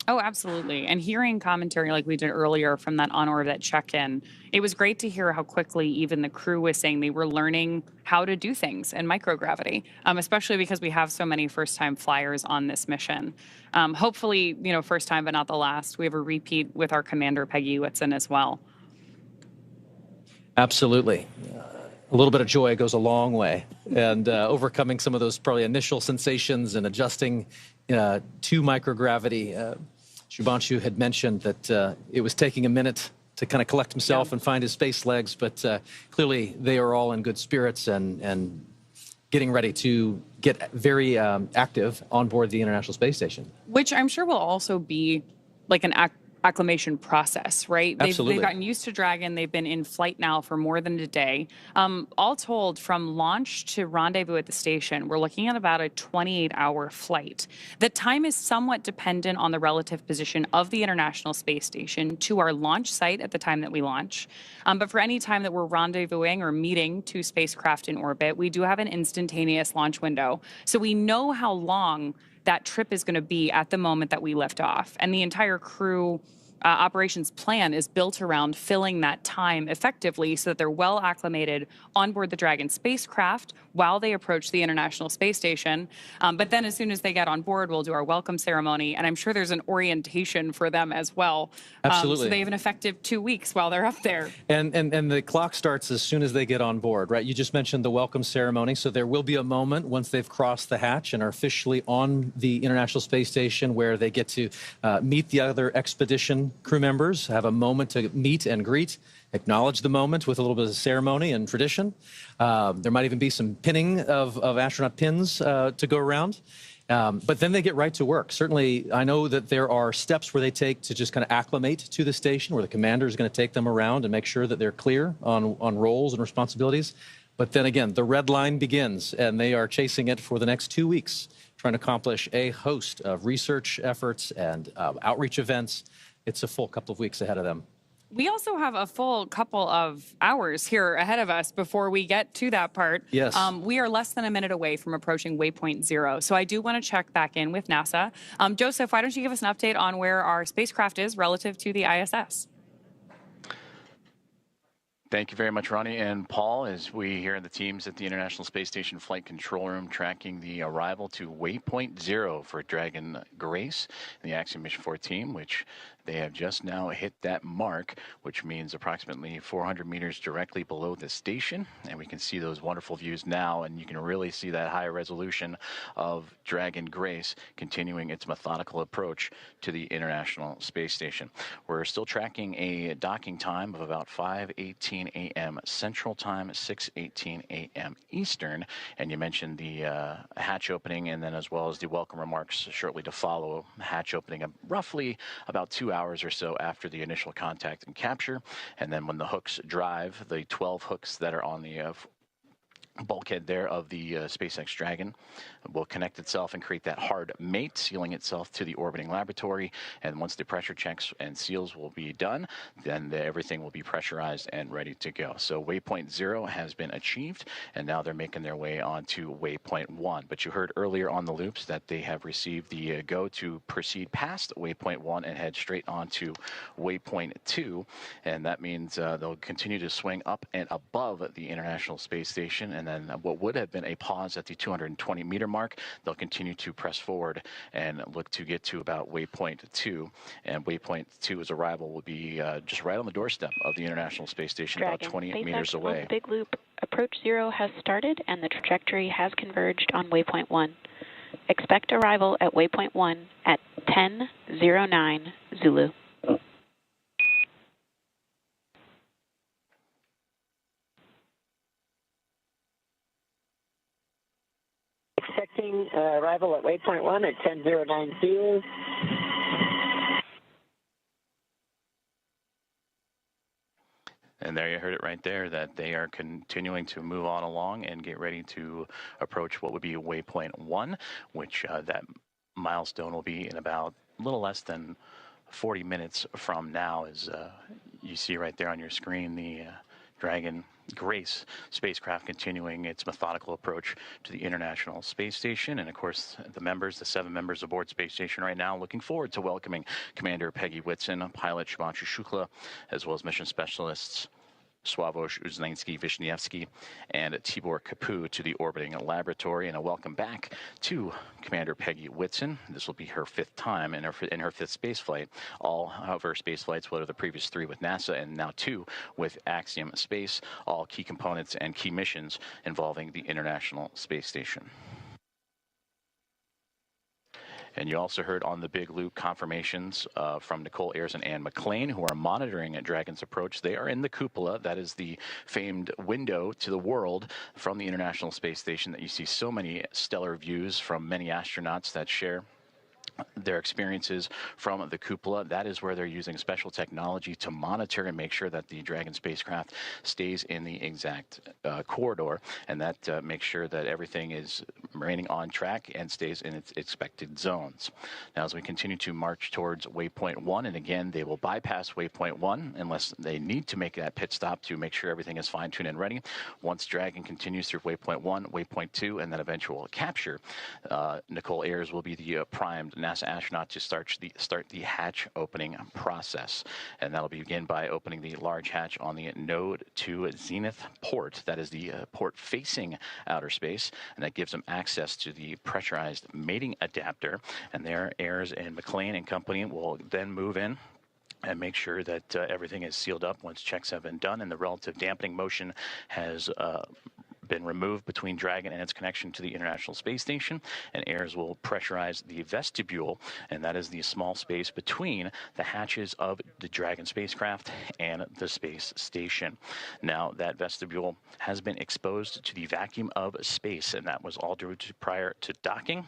Oh, absolutely. And hearing commentary like we did earlier from that on-orbit check-in, it was great to hear how quickly even the crew was saying they were learning how to do things in microgravity, especially because we have so many first-time flyers on this mission. Hopefully, first time, but not the last. We have a repeat with our commander, Peggy Whitson, as well. Absolutely. A little bit of joy goes a long way, and overcoming some of those probably initial sensations and adjusting to microgravity. Shubhanshu had mentioned that it was taking a minute to kind of collect himself and find his space legs, but clearly they are all in good spirits and getting ready to get very active on board the International Space Station. Which I'm sure will also be like an acclimation process, right? Absolutely. They've gotten used to Dragon. They've been in flight now for more than a day. All told, from launch to rendezvous at the station, we're looking at about a 28-hour flight. The time is somewhat dependent on the relative position of the International Space Station to our launch site at the time that we launch. But for any time that we're rendezvousing or meeting two spacecraft in orbit, we do have an instantaneous launch window. So we know how long that trip is going to be at the moment that we lift off. And the entire crew operations plan is built around filling that time effectively so that they're well acclimated on board the Dragon spacecraft while they approach the International Space Station. But then as soon as they get on board, we'll do our welcome ceremony. And I'm sure there's an orientation for them as well. Absolutely. So they have an effective 2 weeks while they're up there. And the clock starts as soon as they get on board, right? You just mentioned the welcome ceremony. So there will be a moment once they've crossed the hatch and are officially on the International Space Station where they get to meet the other expedition crew members, have a moment to meet and greet, acknowledge the moment with a little bit of ceremony and tradition. There might even be some pinning of astronaut pins to go around. But then they get right to work. Certainly, I know that there are steps where they take to just kind of acclimate to the station, where the commander is going to take them around and make sure that they're clear on roles and responsibilities. But then again, the red line begins, and they are chasing it for the next 2 weeks, trying to accomplish a host of research efforts and outreach events. It's a full couple of weeks ahead of them. We also have a full couple of hours here ahead of us before we get to that part. Yes. We are less than a minute away from approaching waypoint 0. So I do want to check back in with NASA. Joseph, why don't you give us an update on where our spacecraft is relative to the ISS? Thank you very much, Ronnie and Paul, as we here in the teams at the International Space Station Flight Control Room tracking the arrival to waypoint 0 for Dragon Grace and the Axiom Mission 4 team, which They have just now hit that mark, which means approximately 400 meters directly below the station. And we can see those wonderful views now, and you can really see that high resolution of Dragon Grace continuing its methodical approach to the International Space Station. We're still tracking a docking time of about 5:18 a.m. Central Time, 6:18 a.m. Eastern. And you mentioned the hatch opening, and then as well as the welcome remarks shortly to follow. Hatch opening roughly about 2 hours or so after the initial contact and capture. And then when the hooks drive, the 12 hooks that are on the bulkhead there of the SpaceX Dragon will connect itself and create that hard mate, sealing itself to the orbiting laboratory. And once the pressure checks and seals will be done, then everything will be pressurized and ready to go. So waypoint 0 has been achieved, and now they're making their way on to waypoint 1. But you heard earlier on the loops that they have received the go to proceed past waypoint 1 and head straight on to waypoint 2. And that means they'll continue to swing up and above the International Space Station, and then what would have been a pause at the 220-meter mark, they'll continue to press forward and look to get to about waypoint 2. And waypoint 2's arrival will be just right on the doorstep of the International Space Station, Dragon, about 20 SpaceX meters away. On the big loop, approach 0 has started, and the trajectory has converged on waypoint 1. Expect arrival at waypoint 1 at 10:09 Zulu. Expecting arrival at waypoint 1 at 10:09 Zulu. And there you heard it right there, that they are continuing to move on along and get ready to approach what would be waypoint 1, which that milestone will be in about a little less than 40 minutes from now. As you see right there on your screen, the Dragon Grace spacecraft continuing its methodical approach to the International Space Station. And of course, the 7 members aboard Space Station right now, looking forward to welcoming Commander Peggy Whitson, pilot Shubhanshu Shukla, as well as mission specialists Sławomir Uznański-Wiśniewski and Tibor Kapu to the orbiting laboratory. And a welcome back to Commander Peggy Whitson. This will be her 5th time in her 5th space flight. All of her space flights, whether the previous 3 with NASA and now 2 with Axiom Space, all key components and key missions involving the International Space Station. And you also heard on the big loop confirmations from Nicole Ayers and Ann McLean, who are monitoring Dragon's approach. They are in the cupola. That is the famed window to the world from the International Space Station that you see so many stellar views from many astronauts that share their experiences from the cupola. That is where they're using special technology to monitor and make sure that the Dragon spacecraft stays in the exact corridor, and that makes sure that everything is remaining on track and stays in its expected zones. Now, as we continue to march towards waypoint 1, and again, they will bypass waypoint 1 unless they need to make that pit stop to make sure everything is fine-tuned and ready. Once Dragon continues through waypoint 1, waypoint 2, and then eventual capture, Nicole Ayers will be the primed NASA astronaut to start the hatch opening process. And that'll begin by opening the large hatch on the Node 2 Zenith port. That is the port facing outer space, and that gives them access to the pressurized mating adapter. And there, Ayers and McLean and company will then move in and make sure that everything is sealed up once checks have been done and the relative dampening motion has been removed between Dragon and its connection to the International Space Station. And Ayers will pressurize the vestibule, and that is the small space between the hatches of the Dragon spacecraft and the space station. Now, that vestibule has been exposed to the vacuum of space, and that was all due to prior to docking.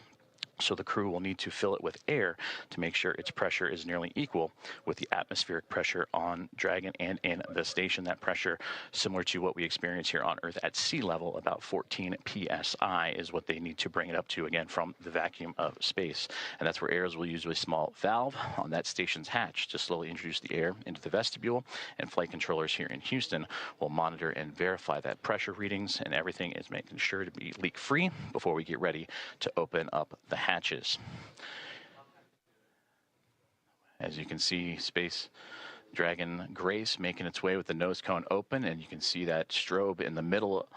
So the crew will need to fill it with air to make sure its pressure is nearly equal with the atmospheric pressure on Dragon and in the station. That pressure, similar to what we experience here on Earth at sea level, about 14 psi is what they need to bring it up to, again, from the vacuum of space. And that's where Ayers will use a small valve on that station's hatch to slowly introduce the air into the vestibule. And flight controllers here in Houston will monitor and verify that pressure readings, and everything is making sure to be leak-free before we get ready to open up the hatches. As you can see, Space Dragon Grace making its way with the nose cone open, and you can see that strobe in the middle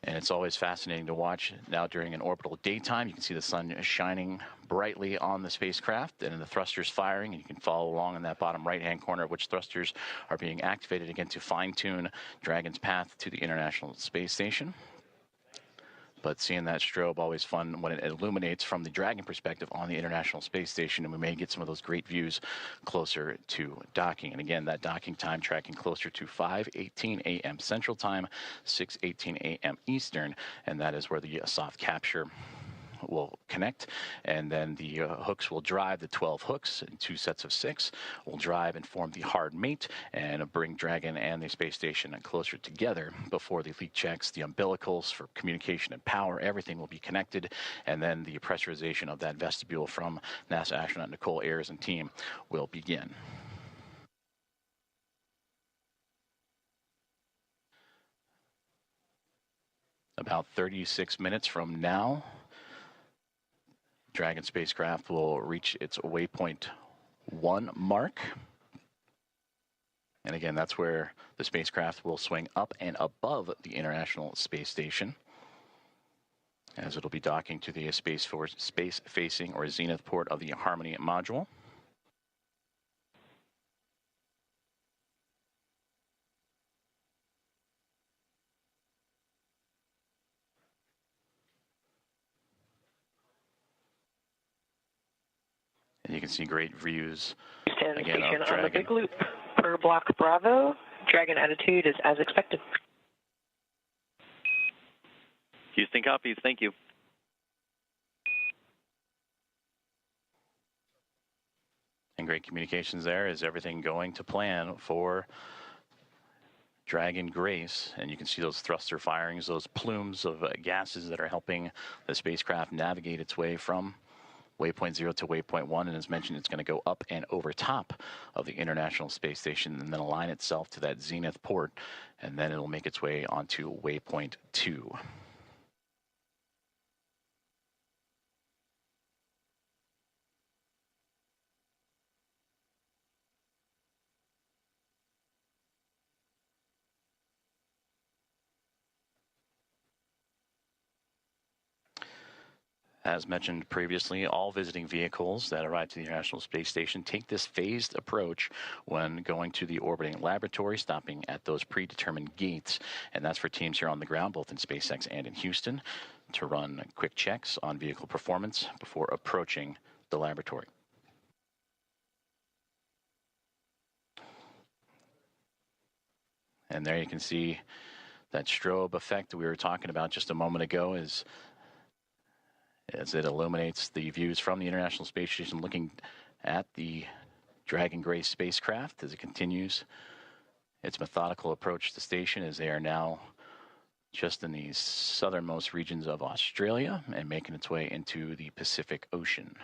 And it's always fascinating to watch. Now during an orbital daytime, you can see the sun shining brightly on the spacecraft and the thrusters firing, and you can follow along in that bottom right-hand corner which thrusters are being activated again to fine-tune Dragon's path to the International Space Station. But seeing that strobe, always fun when it illuminates from the Dragon perspective on the International Space Station, and we may get some of those great views closer to docking. And again, that docking time tracking closer to 5:18 a.m. Central Time, 6:18 a.m. Eastern, and that is where the soft capture will connect, and then the hooks will drive, the 12 hooks in 2 sets of 6 will drive and form the hard mate and bring Dragon and the space station closer together before the leak checks, the umbilicals for communication and power, everything will be connected, and then the pressurization of that vestibule from NASA astronaut Nicole Ayers and team will begin. About 36 minutes from now, Dragon spacecraft will reach its waypoint 1 mark. And again, that's where the spacecraft will swing up and above the International Space Station, as it'll be docking to the space-facing or zenith port of the Harmony module. And you can see great views again of Dragon. On the big loop per block Bravo. Dragon attitude is as expected. Houston copies. Thank you. And great communications there. Is everything going to plan for Dragon Grace? And you can see those thruster firings, those plumes of gases that are helping the spacecraft navigate its way from waypoint 0 to waypoint 1, and as mentioned, it's going to go up and over top of the International Space Station and then align itself to that zenith port, and then it'll make its way onto waypoint 2. As mentioned previously, all visiting vehicles that arrive to the International Space Station take this phased approach when going to the orbiting laboratory, stopping at those predetermined gates. And that's for teams here on the ground, both in SpaceX and in Houston, to run quick checks on vehicle performance before approaching the laboratory. And there you can see that strobe effect we were talking about just a moment ago as it illuminates the views from the International Space Station looking at the Dragon Grace spacecraft as it continues its methodical approach to the station, as they are now just in the southernmost regions of Australia and making its way into the Pacific Ocean.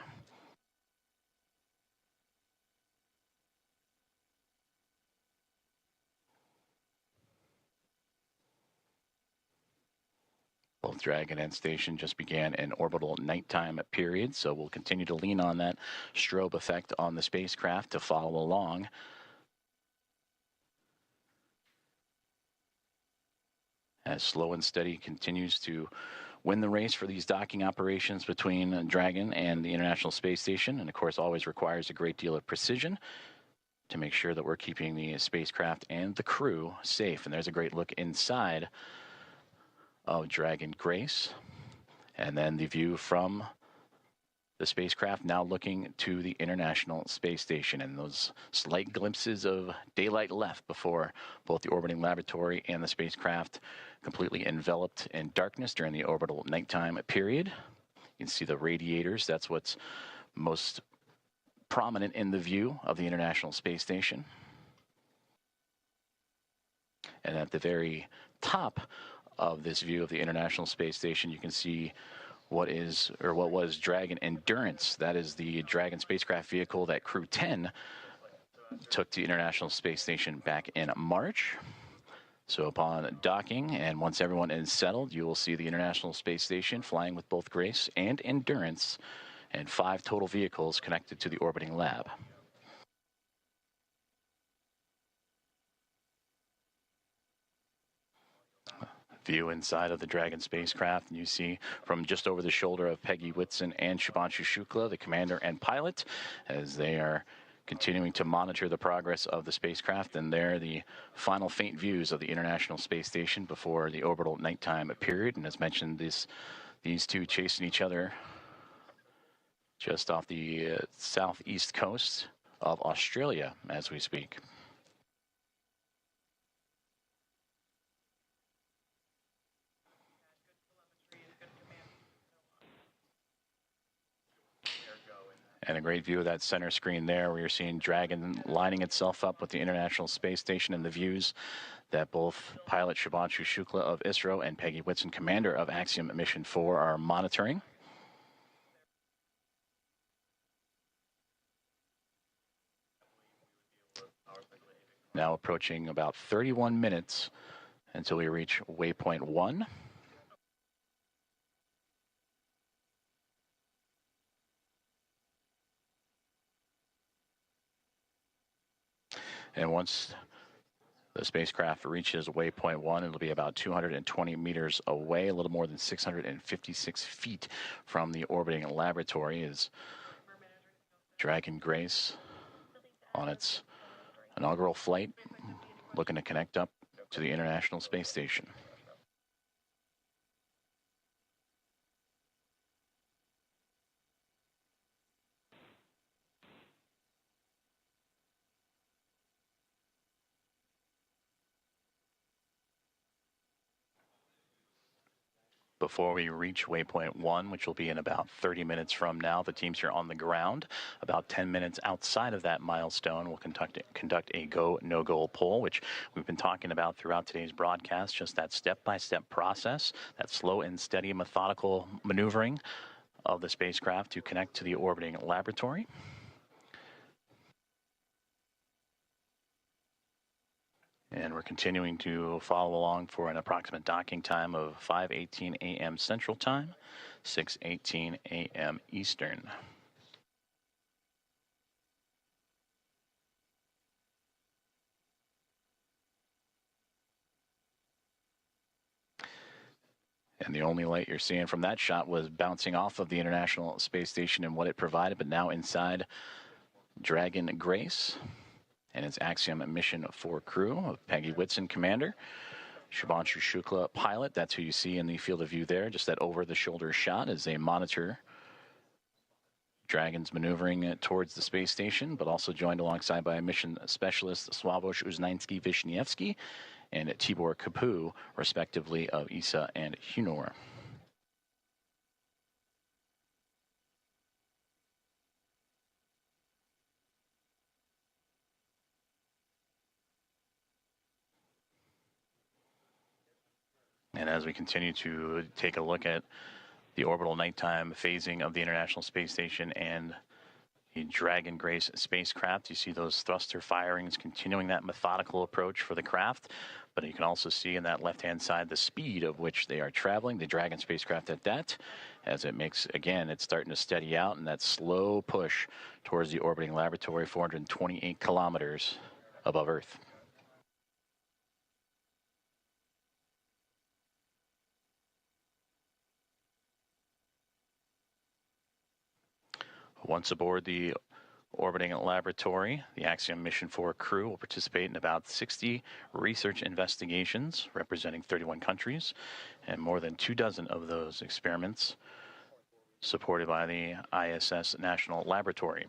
Both Dragon and station just began an orbital nighttime period, so we'll continue to lean on that strobe effect on the spacecraft to follow along. As Slow and Steady continues to win the race for these docking operations between Dragon and the International Space Station, and of course always requires a great deal of precision to make sure that we're keeping the spacecraft and the crew safe. And there's a great look inside of Dragon Grace, and then the view from the spacecraft now looking to the International Space Station, and those slight glimpses of daylight left before both the orbiting laboratory and the spacecraft completely enveloped in darkness during the orbital nighttime period. You can see the radiators. That's what's most prominent in the view of the International Space Station. And at the very top of this view of the International Space Station, you can see what was Dragon Endurance. That is the Dragon spacecraft vehicle that Crew 10 took to the International Space Station back in March. So upon docking, and once everyone is settled, you will see the International Space Station flying with both Grace and Endurance, and 5 total vehicles connected to the orbiting lab. view inside of the Dragon spacecraft, and you see from just over the shoulder of Peggy Whitson and Shubhanshu Shukla, the commander and pilot, as they are continuing to monitor the progress of the spacecraft. And there, the final faint views of the International Space Station before the orbital nighttime period. And as mentioned, these two chasing each other just off the southeast coast of Australia as we speak. And a great view of that center screen there, where you're seeing Dragon lining itself up with the International Space Station, and the views that both pilot Shubhanshu Shukla of ISRO and Peggy Whitson, commander of Axiom Mission 4, are monitoring. Now approaching about 31 minutes until we reach waypoint 1. And once the spacecraft reaches waypoint 1, it'll be about 220 meters away, a little more than 656 feet from the orbiting laboratory, is Dragon Grace on its inaugural flight, looking to connect up to the International Space Station. Before we reach waypoint 1, which will be in about 30 minutes from now, the teams here on the ground, about 10 minutes outside of that milestone, will conduct a go, no-go poll, which we've been talking about throughout today's broadcast, just that step-by-step process, that slow and steady methodical maneuvering of the spacecraft to connect to the orbiting laboratory. And we're continuing to follow along for an approximate docking time of 5:18 a.m. Central Time, 6:18 a.m. Eastern. And the only light you're seeing from that shot was bouncing off of the International Space Station and what it provided, but now inside Dragon Grace and its Axiom Mission 4 crew of Peggy Whitson, commander, Shubhanshu Shukla, pilot. That's who you see in the field of view there, just that over-the-shoulder shot as they monitor Dragon's maneuvering towards the space station, but also joined alongside by mission specialist Sławosz Uznański-Wiśniewski and Tibor Kapu, respectively, of ESA and Hunor. And as we continue to take a look at the orbital nighttime phasing of the International Space Station and the Dragon Grace spacecraft, you see those thruster firings continuing that methodical approach for the craft. But you can also see in that left-hand side the speed of which they are traveling, the Dragon spacecraft at that, as it makes, again, it's starting to steady out, and that slow push towards the orbiting laboratory, 428 kilometers above Earth. Once aboard the orbiting laboratory, the Axiom Mission 4 crew will participate in about 60 research investigations representing 31 countries, and more than 24 of those experiments supported by the ISS National Laboratory.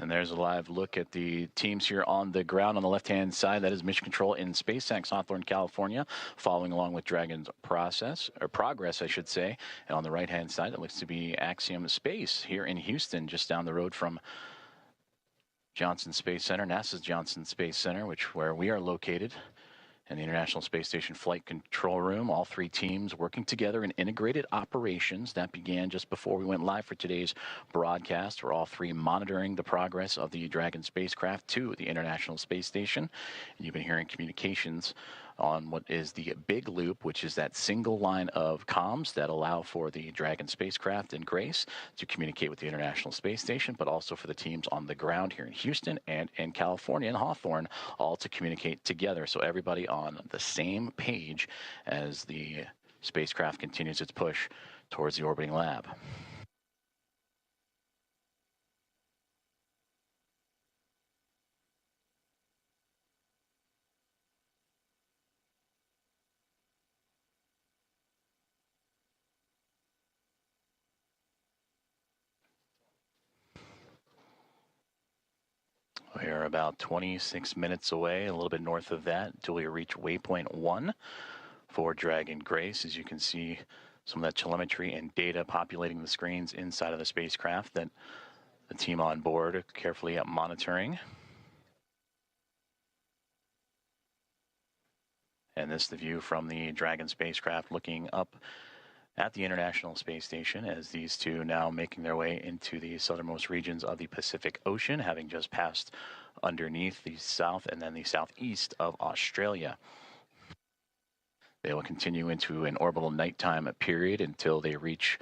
And there's a live look at the teams here on the ground. On the left-hand side, that is Mission Control in SpaceX, Hawthorne, California, following along with Dragon's progress, I should say. And on the right-hand side, it looks to be Axiom Space here in Houston, just down the road from Johnson Space Center, NASA's Johnson Space Center, where we are located. In the International Space Station Flight Control Room, all three teams working together in integrated operations. That began just before we went live for today's broadcast. We're all three monitoring the progress of the Dragon spacecraft to the International Space Station. And you've been hearing communications on what is the big loop, which is that single line of comms that allow for the Dragon spacecraft and Grace to communicate with the International Space Station, but also for the teams on the ground here in Houston and in California and Hawthorne, all to communicate together. So everybody on the same page as the spacecraft continues its push towards the orbiting lab. We are about 26 minutes away, a little bit north of that, until we reach waypoint 1 for Dragon Grace. As you can see, some of that telemetry and data populating the screens inside of the spacecraft that the team on board are carefully monitoring. And this is the view from the Dragon spacecraft looking up at the International Space Station as these two now making their way into the southernmost regions of the Pacific Ocean, having just passed underneath the south and then the southeast of Australia. They will continue into an orbital nighttime period until they reach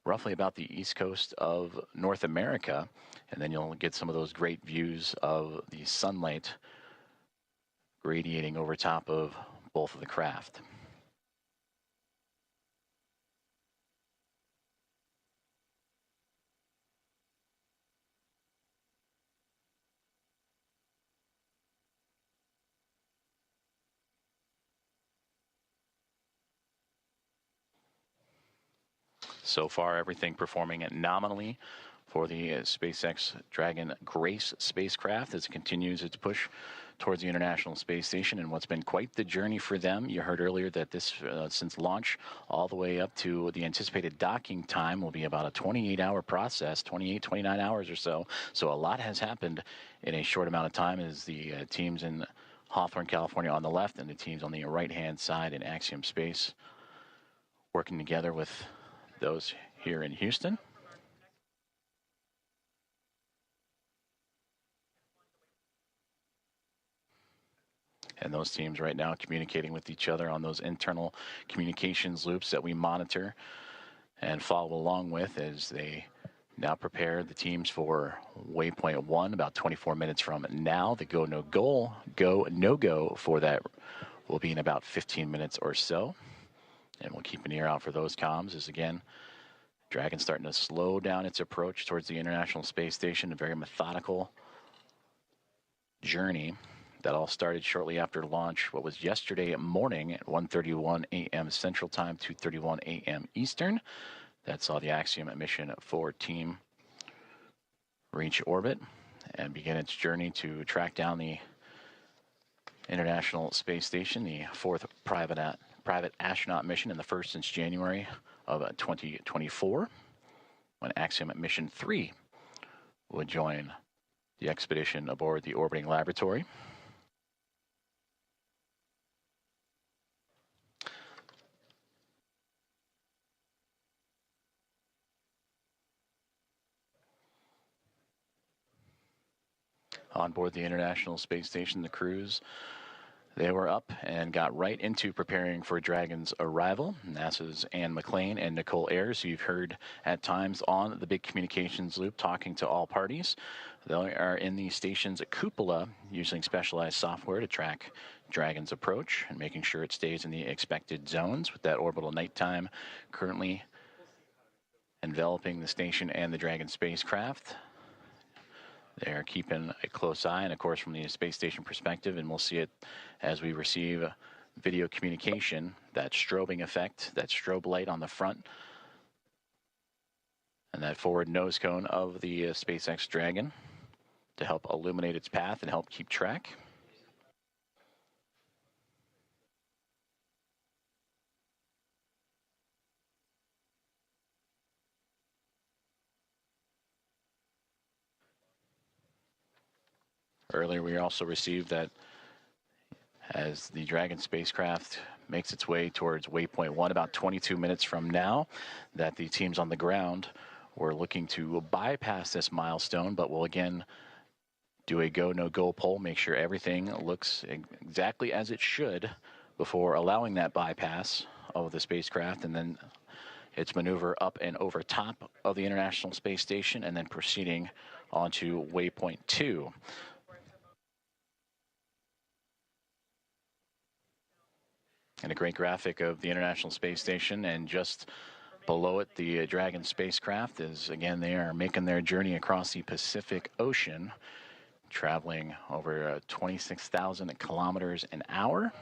roughly about the east coast of North America, and then you'll get some of those great views of the sunlight radiating over top of both of the craft. So far, everything performing nominally for the SpaceX Dragon Grace spacecraft as it continues its push towards the International Space Station, and what's been quite the journey for them. You heard earlier that this, since launch all the way up to the anticipated docking time, will be about a 28-hour process, 29 hours or so. So a lot has happened in a short amount of time as the teams in Hawthorne, California on the left and the teams on the right-hand side in Axiom Space working together with those here in Houston. And those teams right now communicating with each other on those internal communications loops that we monitor and follow along with as they now prepare the teams for waypoint 1 about 24 minutes from now. The go no go for that will be in about 15 minutes or so. And we'll keep an ear out for those comms as, again, Dragon starting to slow down its approach towards the International Space Station, a very methodical journey that all started shortly after launch, what was yesterday morning at 1:31 a.m. Central Time, 2:31 a.m. Eastern. That saw the Axiom mission 4 team reach orbit and begin its journey to track down the International Space Station, the 4th private astronaut mission and the first since January of 2024, when Axiom mission 3 would join the expedition aboard the orbiting laboratory. On board the International Space Station, the crews, they were up and got right into preparing for Dragon's arrival. NASA's Anne McClain and Nicole Ayers, who you've heard at times on the big communications loop talking to all parties. They are in the station's cupola using specialized software to track Dragon's approach and making sure it stays in the expected zones with that orbital nighttime currently enveloping the station and the Dragon spacecraft. They're keeping a close eye, and of course from the space station perspective, and we'll see it as we receive video communication, that strobing effect, that strobe light on the front, and that forward nose cone of the SpaceX Dragon to help illuminate its path and help keep track. Earlier, we also received that as the Dragon spacecraft makes its way towards waypoint 1 about 22 minutes from now, that the teams on the ground were looking to bypass this milestone, but will again do a go, no-go poll, make sure everything looks exactly as it should before allowing that bypass of the spacecraft, and then its maneuver up and over top of the International Space Station, and then proceeding onto waypoint 2. And a great graphic of the International Space Station, and just below it, the Dragon spacecraft is, again, they are making their journey across the Pacific Ocean, traveling over 26,000 kilometers an hour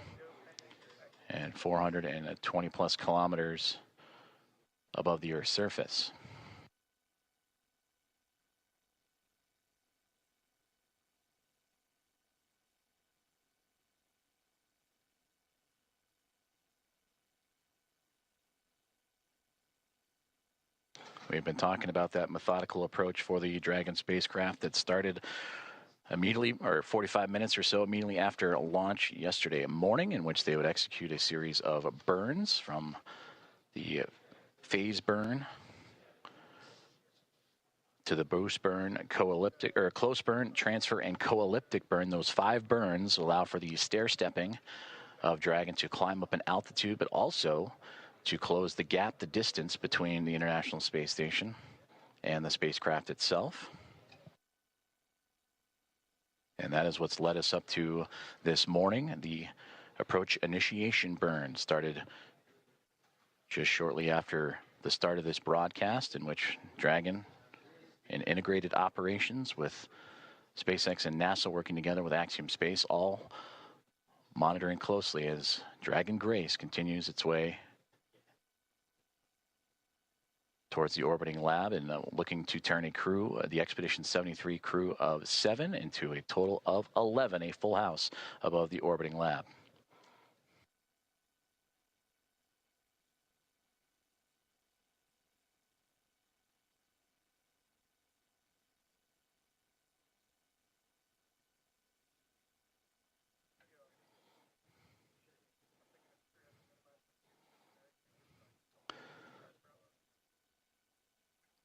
and 420 plus kilometers above the Earth's surface. We've been talking about that methodical approach for the Dragon spacecraft that started immediately, or 45 minutes or so immediately after launch yesterday morning, in which they would execute a series of burns from the phase burn to the boost burn, co-elliptic, or close burn, transfer, and co-elliptic burn. Those 5 burns allow for the stair-stepping of Dragon to climb up in altitude, but also to close the gap, the distance between the International Space Station and the spacecraft itself. And that is what's led us up to this morning. The approach initiation burn started just shortly after the start of this broadcast, in which Dragon, in integrated operations with SpaceX and NASA working together with Axiom Space, all monitoring closely as Dragon Grace continues its way towards the orbiting lab, and looking to turn a crew, the Expedition 73 crew of 7, into a total of 11, a full house above the orbiting lab.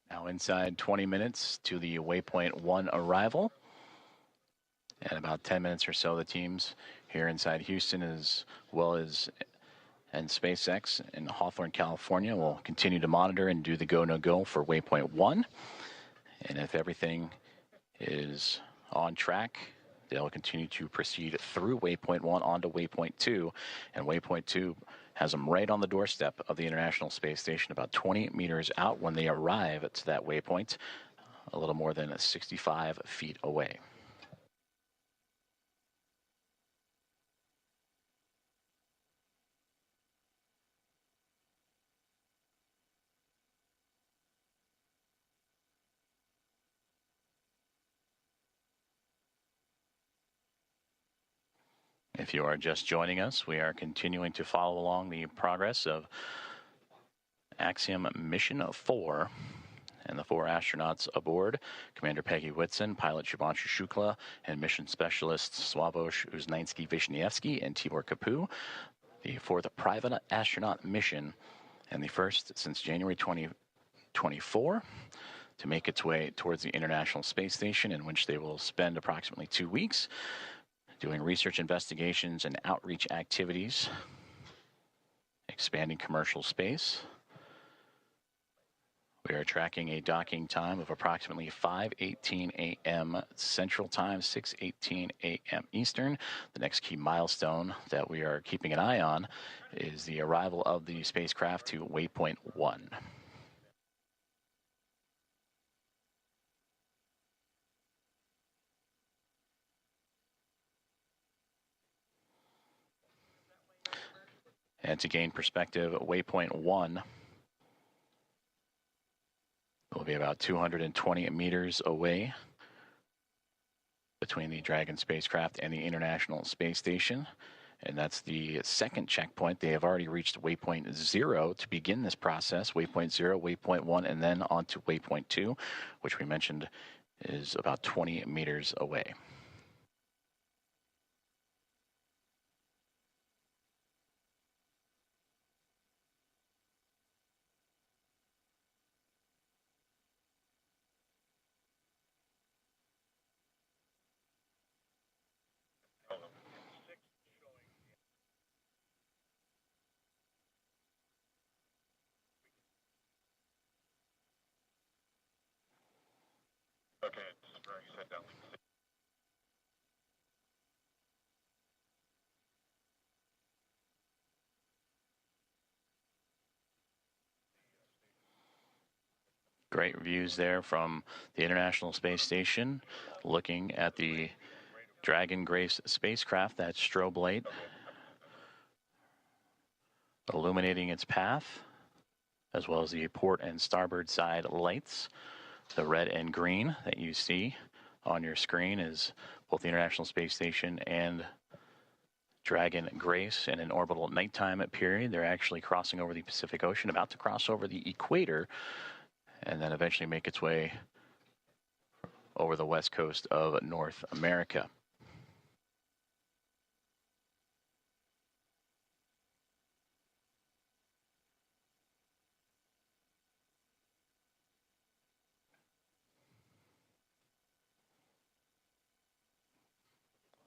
Now inside 20 minutes to the waypoint 1 arrival. And about 10 minutes or so, the teams here inside Houston, as well as and SpaceX in Hawthorne, California, will continue to monitor and do the go, no-go for waypoint 1. And if everything is on track, they'll continue to proceed through waypoint 1 onto waypoint 2. And waypoint 2 has them right on the doorstep of the International Space Station, about 20 meters out when they arrive to that waypoint, a little more than 65 feet away. If you are just joining us, we are continuing to follow along the progress of Axiom Mission 4 and the 4 astronauts aboard, Commander Peggy Whitson, pilot Shubhanshu Shukla, and mission specialists Sławosz Uznański-Wiśniewski and Tibor Kapu, the 4th private astronaut mission, and the first since January 2024, to make its way towards the International Space Station, in which they will spend approximately 2 weeks doing research investigations and outreach activities, expanding commercial space. We are tracking a docking time of approximately 5:18 a.m. Central Time, 6:18 a.m. Eastern. The next key milestone that we are keeping an eye on is the arrival of the spacecraft to waypoint 1. And to gain perspective, waypoint 1 will be about 220 meters away between the Dragon spacecraft and the International Space Station. And that's the second checkpoint. They have already reached waypoint 0 to begin this process. Waypoint 0, waypoint 1, and then on to waypoint 2, which we mentioned is about 20 meters away. Okay, just bring your head down. Great views there from the International Space Station, looking at the Dragon Grace spacecraft, that strobe light illuminating its path, as well as the port and starboard side lights. The red and green that you see on your screen is both the International Space Station and Dragon Grace in an orbital nighttime period. They're actually crossing over the Pacific Ocean, about to cross over the equator, and then eventually make its way over the west coast of North America.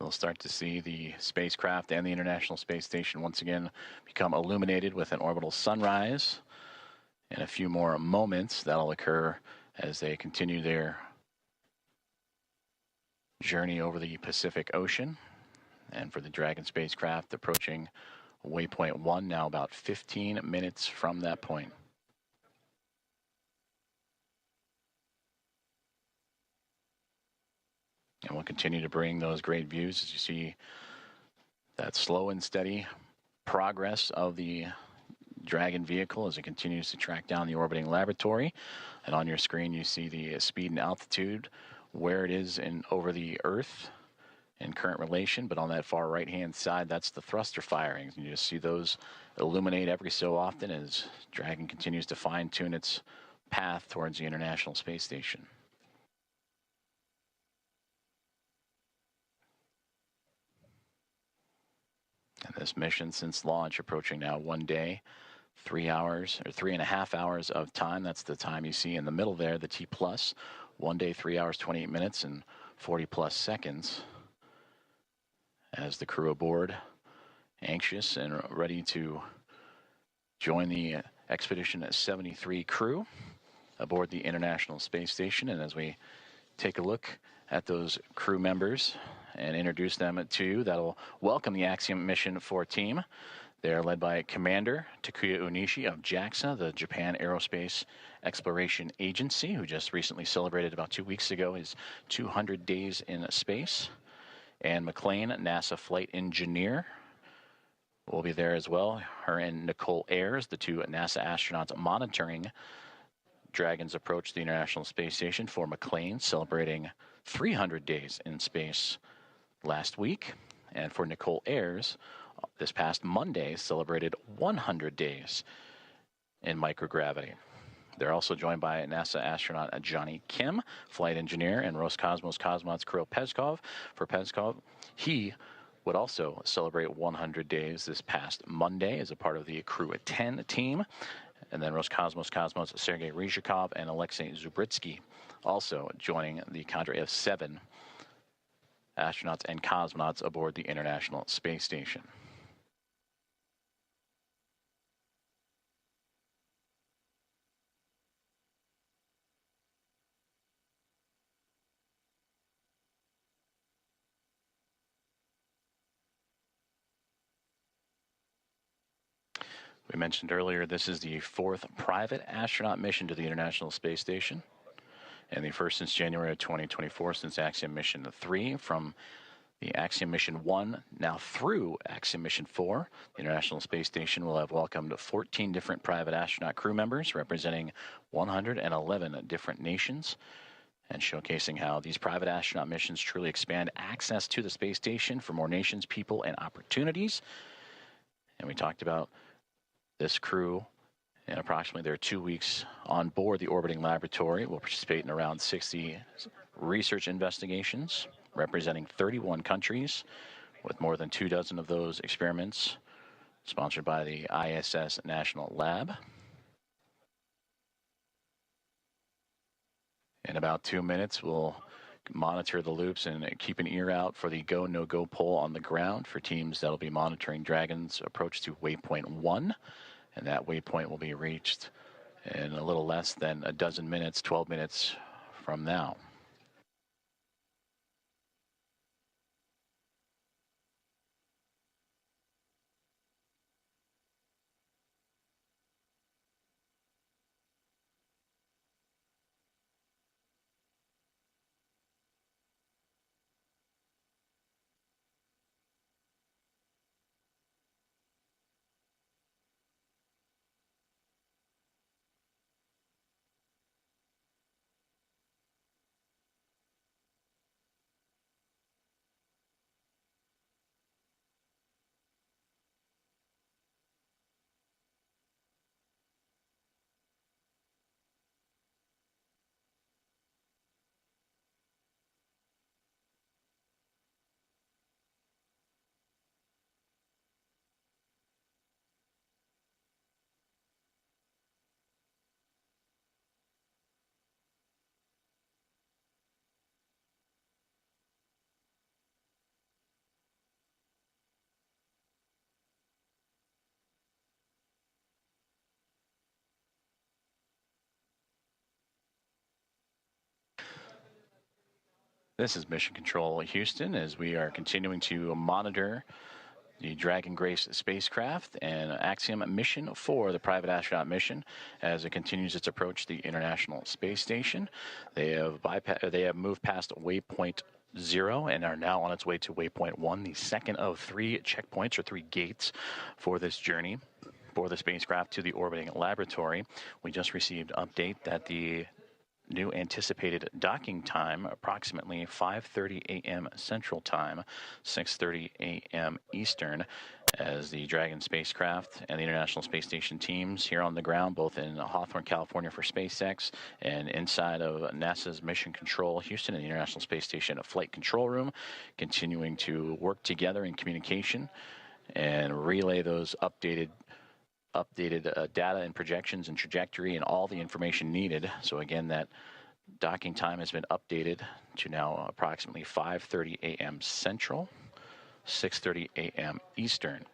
We'll start to see the spacecraft and the International Space Station once again become illuminated with an orbital sunrise. In a few more moments, that'll occur as they continue their journey over the Pacific Ocean. And for the Dragon spacecraft, approaching waypoint 1, now about 15 minutes from that point. And we'll continue to bring those great views as you see that slow and steady progress of the Dragon vehicle as it continues to track down the orbiting laboratory. And on your screen, you see the speed and altitude, where it is over the Earth in current relation. But on that far right-hand side, that's the thruster firings. And you just see those illuminate every so often as Dragon continues to fine-tune its path towards the International Space Station. And this mission since launch approaching now 1 day, 3 hours or 3.5 hours of time. That's the time you see in the middle there, the T plus. 1 day, 3 hours, 28 minutes and 40 plus seconds. As the crew aboard, anxious and ready to join the Expedition 73 crew aboard the International Space Station. And as we take a look at those crew members and introduce them to you, that'll welcome the Axiom Mission 4 team. They're led by Commander Takuya Onishi of JAXA, the Japan Aerospace Exploration Agency, who just recently celebrated about 2 weeks ago his 200 days in space. Anne McLean, NASA flight engineer, will be there as well. Her and Nicole Ayers, the two NASA astronauts monitoring Dragon's approach to the International Space Station. For McLean, celebrating 300 days in space last week. And for Nicole Ayers, this past Monday, celebrated 100 days in microgravity. They're also joined by NASA astronaut Johnny Kim, flight engineer, and Roscosmos cosmonauts Kirill Peskov. For Peskov, he would also celebrate 100 days this past Monday as a part of the Crew 10 team. And then Roscosmos cosmonauts Sergei Ryzhikov and Alexei Zubritsky also joining the cadre of 7 astronauts and cosmonauts aboard the International Space Station. We mentioned earlier, this is the 4th private astronaut mission to the International Space Station, and the first since January of 2024, since Axiom Mission 3. From the Axiom Mission 1 now through Axiom Mission 4, the International Space Station will have welcomed 14 different private astronaut crew members representing 111 different nations, and showcasing how these private astronaut missions truly expand access to the space station for more nations, people, and opportunities. And we talked about this crew, in approximately their 2 weeks on board the orbiting laboratory, will participate in around 60 research investigations representing 31 countries, with more than 24 of those experiments sponsored by the ISS National Lab. In about 2 minutes, we'll monitor the loops and keep an ear out for the go, no-go poll on the ground for teams that'll be monitoring Dragon's approach to waypoint 1. And that waypoint will be reached in a little less than a dozen minutes, 12 minutes from now. This is Mission Control Houston as we are continuing to monitor the Dragon Grace spacecraft and Axiom mission 4, the private astronaut mission, as it continues its approach to the International Space Station. They have moved past waypoint 0 and are now on its way to waypoint 1, the second of 3 checkpoints or 3 gates for this journey for the spacecraft to the orbiting laboratory. We just received update that the new anticipated docking time, approximately 5:30 a.m. Central Time, 6:30 a.m. Eastern, as the Dragon spacecraft and the International Space Station teams here on the ground, both in Hawthorne, California for SpaceX and inside of NASA's Mission Control Houston and the International Space Station Flight Control Room, continuing to work together in communication and relay those updated data and projections and trajectory and all the information needed. So again, that docking time has been updated to now approximately 5:30 a.m. Central, 6:30 a.m. Eastern.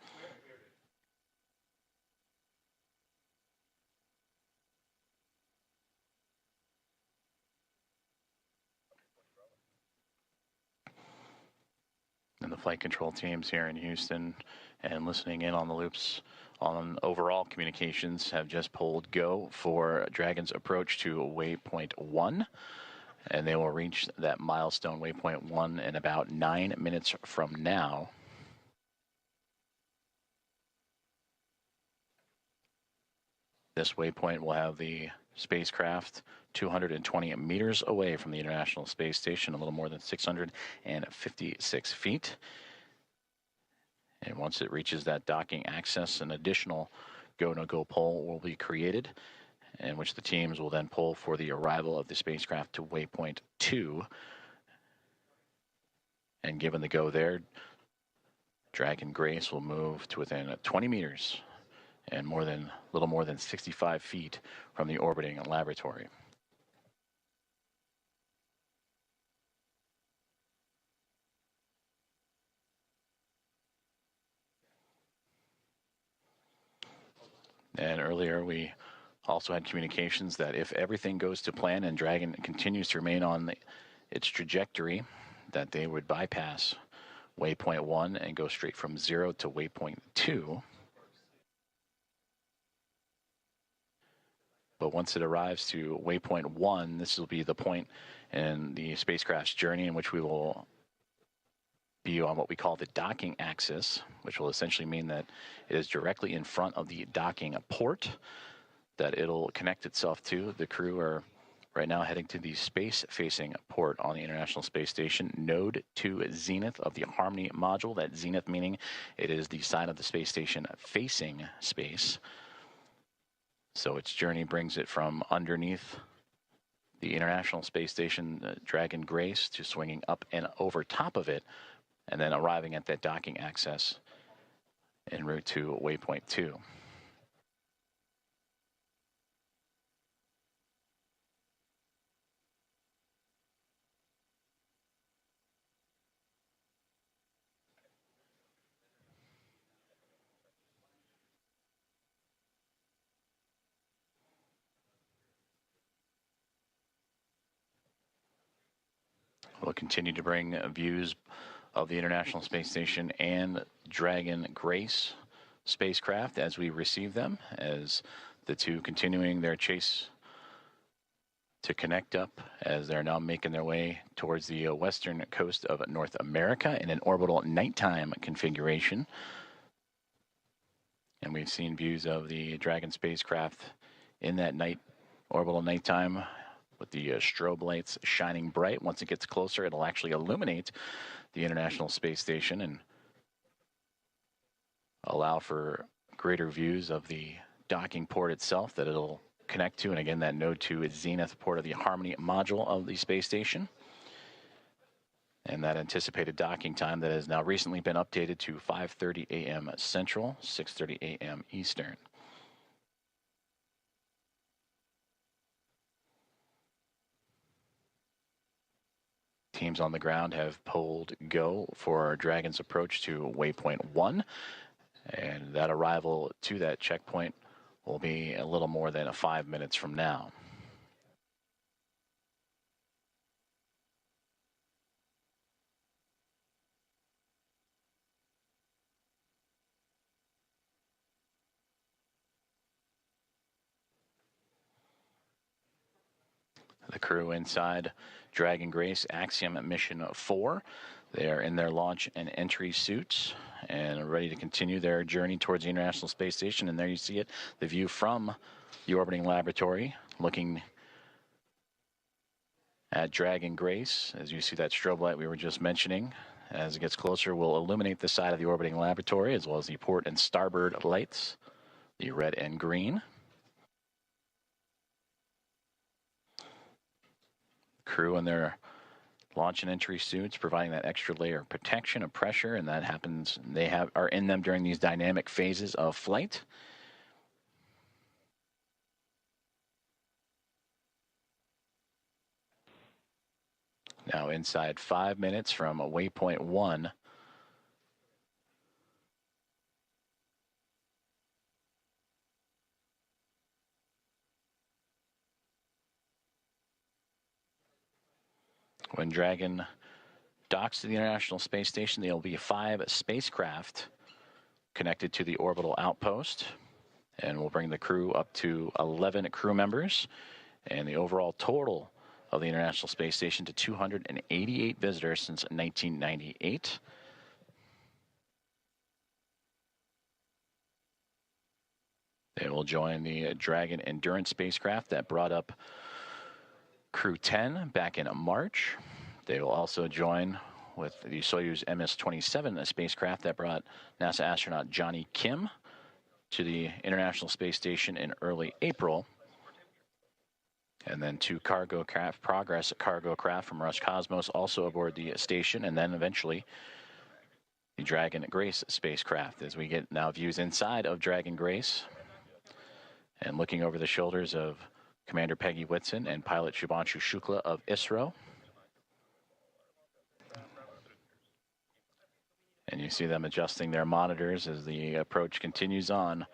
And the flight control teams here in Houston and listening in on the loops on overall communications have just pulled go for Dragon's approach to waypoint 1, and they will reach that milestone waypoint 1 in about 9 minutes from now. This waypoint will have the spacecraft 220 meters away from the International Space Station, a little more than 656 feet. And once it reaches that docking access, an additional go-no-go pole will be created, in which the teams will then pull for the arrival of the spacecraft to waypoint 2. And given the go there, Dragon Grace will move to within 20 meters and little more than 65 feet from the orbiting laboratory. And earlier we also had communications that if everything goes to plan and Dragon continues to remain on its trajectory, that they would bypass waypoint 1 and go straight from 0 to waypoint 2. But once it arrives to waypoint 1, this will be the point in the spacecraft's journey in which we will be on what we call the docking axis, which will essentially mean that it is directly in front of the docking port that it'll connect itself to. The crew are right now heading to the space-facing port on the International Space Station, node to zenith of the Harmony module. That zenith meaning it is the side of the space station facing space. So its journey brings it from underneath the International Space Station, Dragon Grace, to swinging up and over top of it, and then arriving at that docking access en route to waypoint 2. We'll continue to bring views of the International Space Station and Dragon Grace spacecraft as we receive them, as the two continuing their chase to connect up as they're now making their way towards the western coast of North America in an orbital nighttime configuration. And we've seen views of the Dragon spacecraft in that orbital nighttime with the strobe lights shining bright. Once it gets closer, it'll actually illuminate the International Space Station and allow for greater views of the docking port itself that it'll connect to, and again, that node to its zenith port of the Harmony module of the space station. And that anticipated docking time that has now recently been updated to 5:30 a.m. Central, 6:30 a.m. Eastern. Teams on the ground have pulled go for Dragon's approach to waypoint 1, and that arrival to that checkpoint will be a little more than 5 minutes from now. The crew inside Dragon Grace Axiom Mission 4. They are in their launch and entry suits and ready to continue their journey towards the International Space Station. And there you see it, the view from the orbiting laboratory, looking at Dragon Grace. As you see that strobe light we were just mentioning, as it gets closer, will illuminate the side of the orbiting laboratory, as well as the port and starboard lights, the red and green. Crew in their launch and entry suits, providing that extra layer of protection and pressure, and that happens, are in them during these dynamic phases of flight. Now inside 5 minutes from waypoint 1. When Dragon docks to the International Space Station, there will be 5 spacecraft connected to the orbital outpost, and we'll bring the crew up to 11 crew members, and the overall total of the International Space Station to 288 visitors since 1998. They will join the Dragon Endurance spacecraft that brought up Crew 10 back in March. They will also join with the Soyuz MS-27, a spacecraft that brought NASA astronaut Johnny Kim to the International Space Station in early April. And then 2 cargo craft, Progress cargo craft from Roscosmos also aboard the station, and then eventually the Dragon Grace spacecraft, as we get now views inside of Dragon Grace and looking over the shoulders of Commander Peggy Whitson and pilot Shubhanshu Shukla of ISRO. And you see them adjusting their monitors as the approach continues on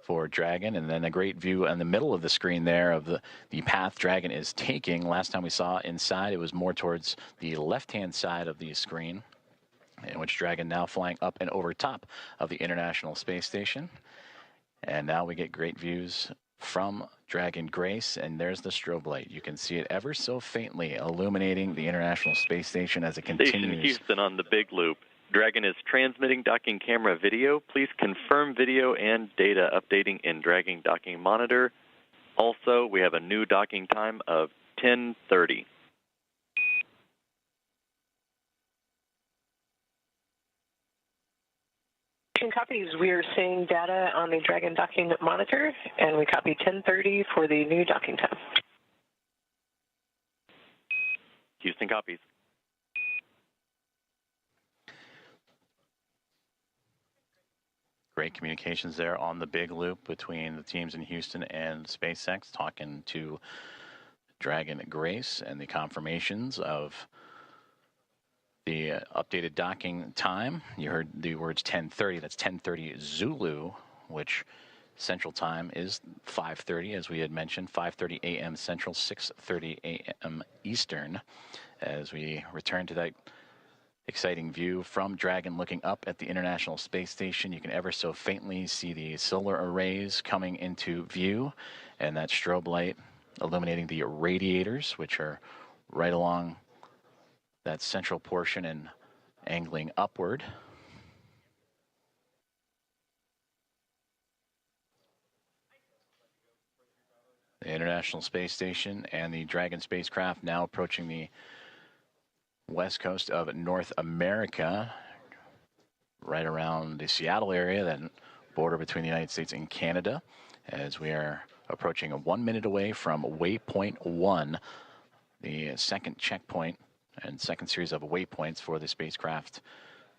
for Dragon. And then a great view in the middle of the screen there of the path Dragon is taking. Last time we saw inside, it was more towards the left-hand side of the screen, in which Dragon now flying up and over top of the International Space Station. And now we get great views from Dragon Grace, and there's the strobe light. You can see it ever so faintly illuminating the International Space Station as it continues. Station Houston on the Big Loop. Dragon is transmitting docking camera video. Please confirm video and data updating in Dragon Docking Monitor. Also, we have a new docking time of 10:30. Copies. We are seeing data on the Dragon Docking Monitor, and we copy 10:30 for the new docking time. Houston copies. Great communications there on the Big Loop between the teams in Houston and SpaceX, talking to Dragon Grace and the confirmations of the updated docking time. You heard the words 10:30. That's 10:30 Zulu, which Central Time is 5:30, as we had mentioned, 5:30 a.m. Central, 6:30 a.m. Eastern. As we return to that exciting view from Dragon looking up at the International Space Station, you can ever so faintly see the solar arrays coming into view, and that strobe light illuminating the radiators, which are right along that central portion and angling upward. The International Space Station and the Dragon spacecraft now approaching the west coast of North America, right around the Seattle area, that border between the United States and Canada, as we are approaching 1 minute away from waypoint 1, the second checkpoint and second series of waypoints for the spacecraft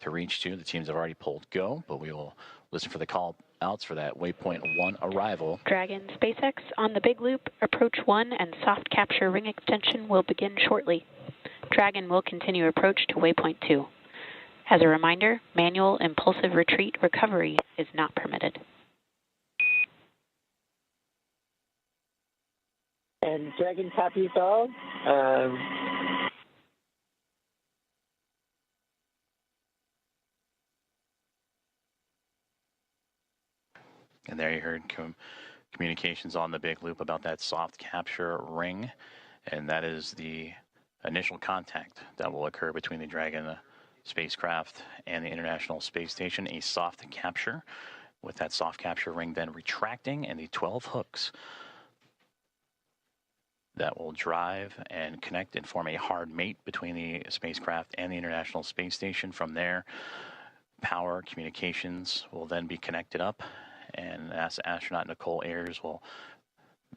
to reach to. The teams have already pulled go, but we will listen for the call outs for that waypoint 1 arrival. Dragon SpaceX on the Big Loop, approach 1 and soft capture ring extension will begin shortly. Dragon will continue approach to waypoint 2. As a reminder, manual impulsive retreat recovery is not permitted. And Dragon copies all. And there you heard communications on the Big Loop about that soft capture ring And that is the initial contact that will occur between the Dragon spacecraft and the International Space Station, a soft capture, with that soft capture ring then retracting and the 12 hooks that will drive and connect and form a hard mate between the spacecraft and the International Space Station. From there, power communications will then be connected up, and NASA astronaut Nicole Ayers will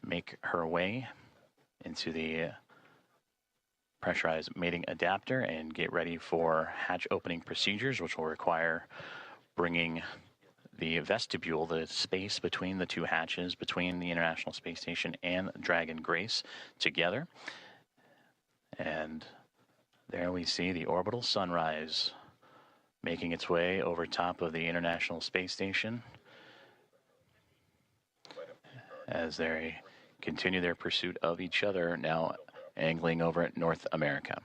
make her way into the pressurized mating adapter and get ready for hatch opening procedures, which will require bringing the vestibule, the space between the two hatches, between the International Space Station and Dragon Grace, together. And there we see the orbital sunrise making its way over top of the International Space Station as they continue their pursuit of each other, now angling over at North America.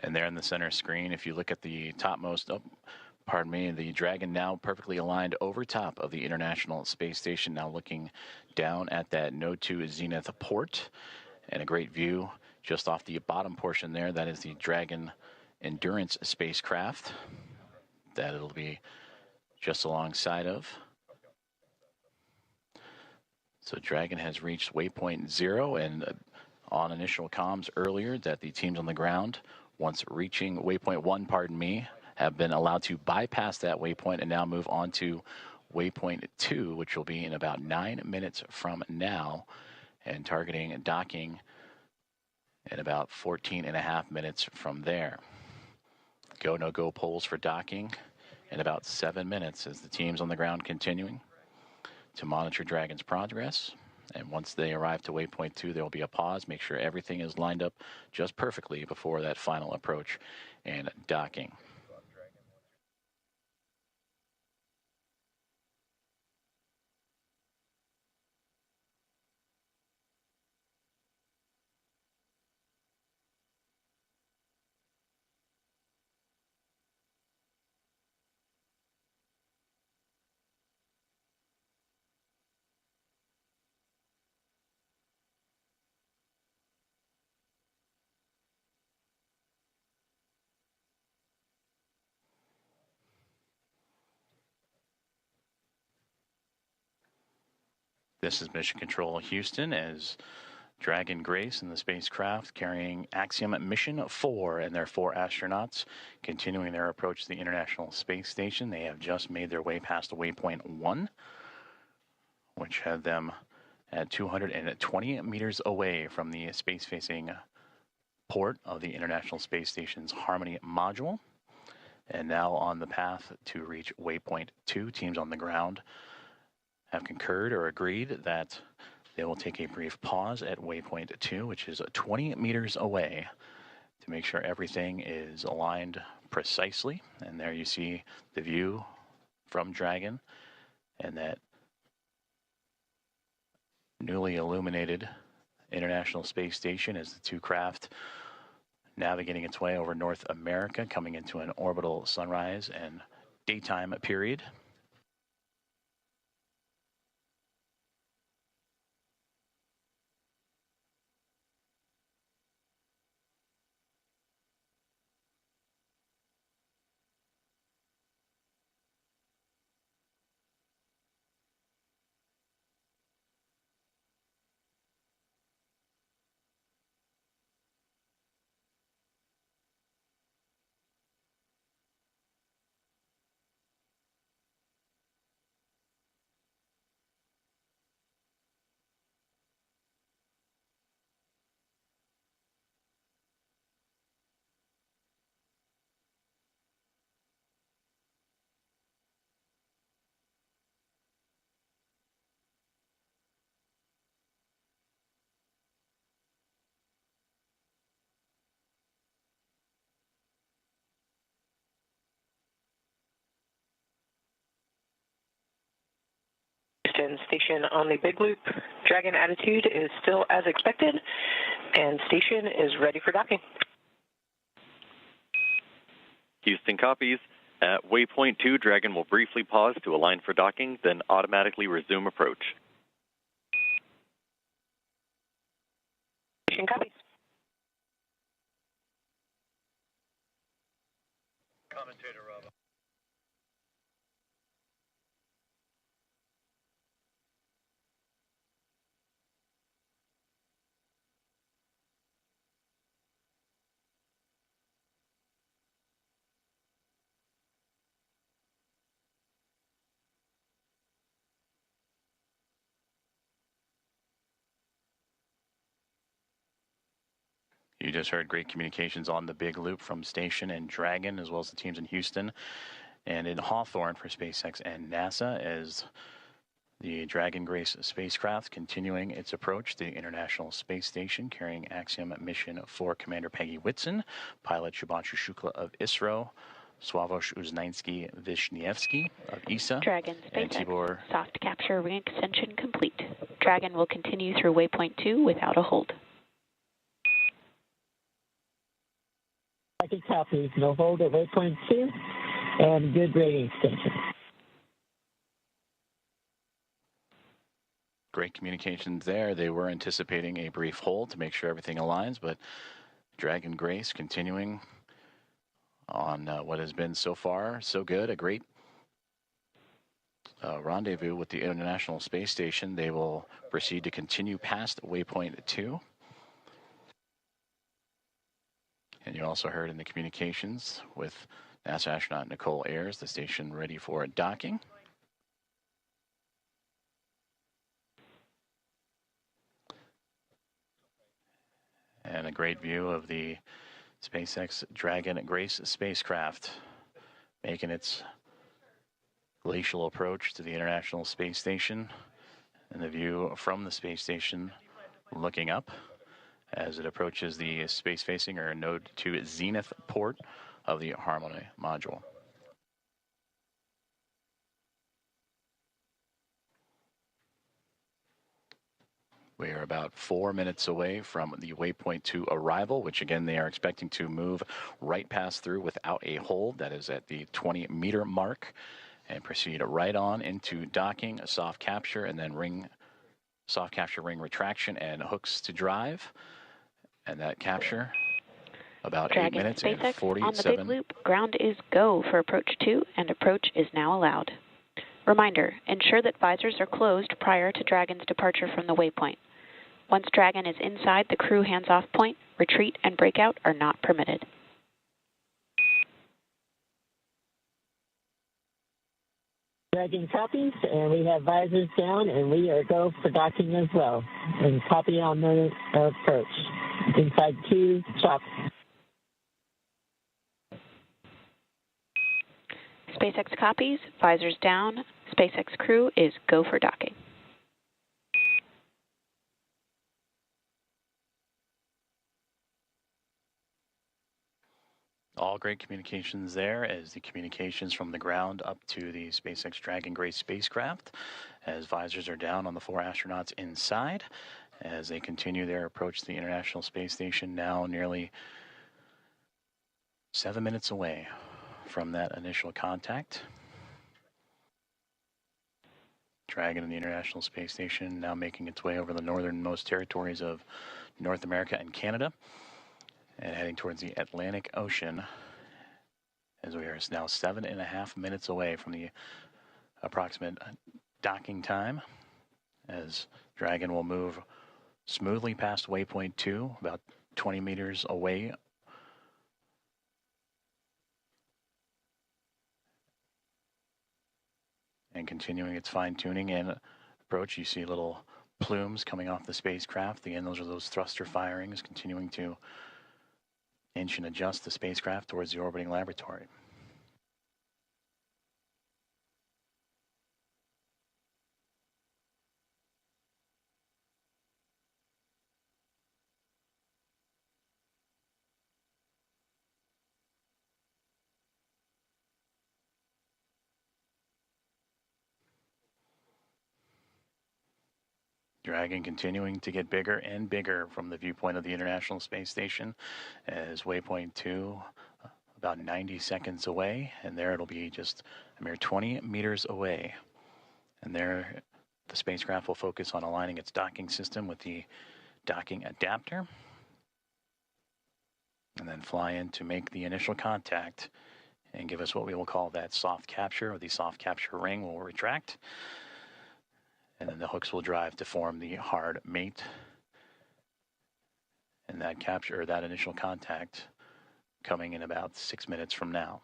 And there in the center screen, if you look at the topmost, the Dragon now perfectly aligned over top of the International Space Station, now looking down at that Node 2 zenith port, and a great view just off the bottom portion there. That is the Dragon Endurance spacecraft that it'll be just alongside of. So Dragon has reached waypoint 0, and on initial comms earlier that the teams on the ground, once reaching waypoint 1, have been allowed to bypass that waypoint and now move on to waypoint 2, which will be in about 9 minutes from now, and targeting docking in about 14.5 minutes from there. Go, no-go polls for docking in about 7 minutes as the teams on the ground continuing to monitor Dragon's progress. And once they arrive to waypoint 2, there will be a pause, make sure everything is lined up just perfectly before that final approach and docking. This is Mission Control Houston as Dragon Grace and the spacecraft carrying Axiom Mission 4 and their 4 astronauts continuing their approach to the International Space Station. They have just made their way past waypoint 1, which had them at 220 meters away from the space-facing port of the International Space Station's Harmony module. And now on the path to reach waypoint 2, teams on the ground have concurred or agreed that they will take a brief pause at waypoint 2, which is 20 meters away, to make sure everything is aligned precisely. And there you see the view from Dragon and that newly illuminated International Space Station as the two craft navigating its way over North America, coming into an orbital sunrise and daytime period. Houston station on the big loop. Dragon attitude is still as expected, and station is ready for docking. Houston copies. At waypoint 2, Dragon will briefly pause to align for docking, then automatically resume approach. Station copies. Commentator Rob. You just heard great communications on the big loop from Station and Dragon, as well as the teams in Houston and in Hawthorne for SpaceX and NASA, as the Dragon Grace spacecraft continuing its approach to the International Space Station, carrying Axiom mission for Commander Peggy Whitson, pilot Shubhanshu Shukla of ISRO, Sławosz Uznański-Wiśniewski of ESA, Dragon and SpaceX Tibor. soft capture ring extension complete. Dragon will continue through waypoint 2 without a hold. Second copies, no hold at waypoint 2, and good rating extension. Great communications there. They were anticipating a brief hold to make sure everything aligns, but Dragon Grace continuing on what has been so far so good. A great rendezvous with the International Space Station. They will proceed to continue past waypoint 2. And you also heard in the communications with NASA astronaut Nicole Ayers, the station ready for docking. And a great view of the SpaceX Dragon Grace spacecraft making its glacial approach to the International Space Station. And the view from the space station looking up as it approaches the space-facing or Node 2 Zenith port of the Harmony module. We are about 4 minutes away from the waypoint 2 arrival, which again they are expecting to move right past through without a hold. That is at the 20-meter mark, and proceed right on into docking, a soft capture, and then soft capture ring retraction and hooks to drive. And that capture, about Dragon 8 minutes SpaceX and 47. on the big loop, ground is go for approach 2, and approach is now allowed. Reminder, ensure that visors are closed prior to Dragon's departure from the waypoint. Once Dragon is inside the crew hands-off point, retreat and breakout are not permitted. Dragon copies, and we have visors down, and we are go for docking as well. And copy on the approach. Inside 2, chop. SpaceX copies, visors down, SpaceX crew is go for docking. All great communications there as the communications from the ground up to the SpaceX Dragon Grace spacecraft, as visors are down on the 4 astronauts inside as they continue their approach to the International Space Station, now nearly 7 minutes away from that initial contact. Dragon and the International Space Station now making its way over the northernmost territories of North America and Canada, and heading towards the Atlantic Ocean, as we are now 7.5 minutes away from the approximate docking time, as Dragon will move smoothly past waypoint 2, about 20 meters away. And continuing its fine-tuning and approach, you see little plumes coming off the spacecraft. Again, those are those thruster firings, continuing to inch and adjust the spacecraft towards the orbiting laboratory. Dragon continuing to get bigger and bigger from the viewpoint of the International Space Station as waypoint 2 about 90 seconds away, and there it'll be just a mere 20 meters away. And there the spacecraft will focus on aligning its docking system with the docking adapter and then fly in to make the initial contact and give us what we will call that soft capture, or the soft capture ring will retract. And then the hooks will drive to form the hard mate. And that capture, or that initial contact, coming in about 6 minutes from now.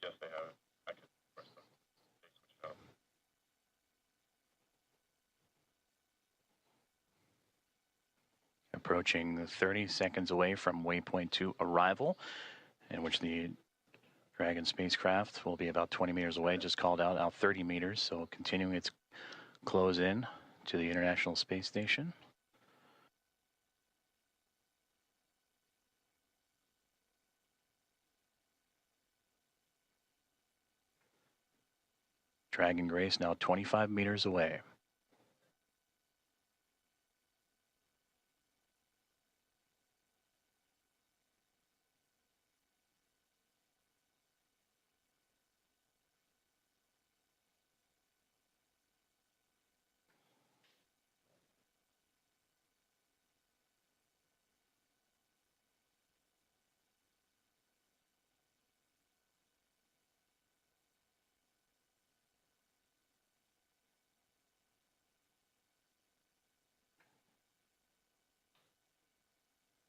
Yes, they have. I can press them. They switch it up. Approaching 30 seconds away from waypoint 2 arrival, in which the Dragon spacecraft will be about 20 meters away, just called out 30 meters, so continuing its close in to the International Space Station. Dragon Grace now 25 meters away.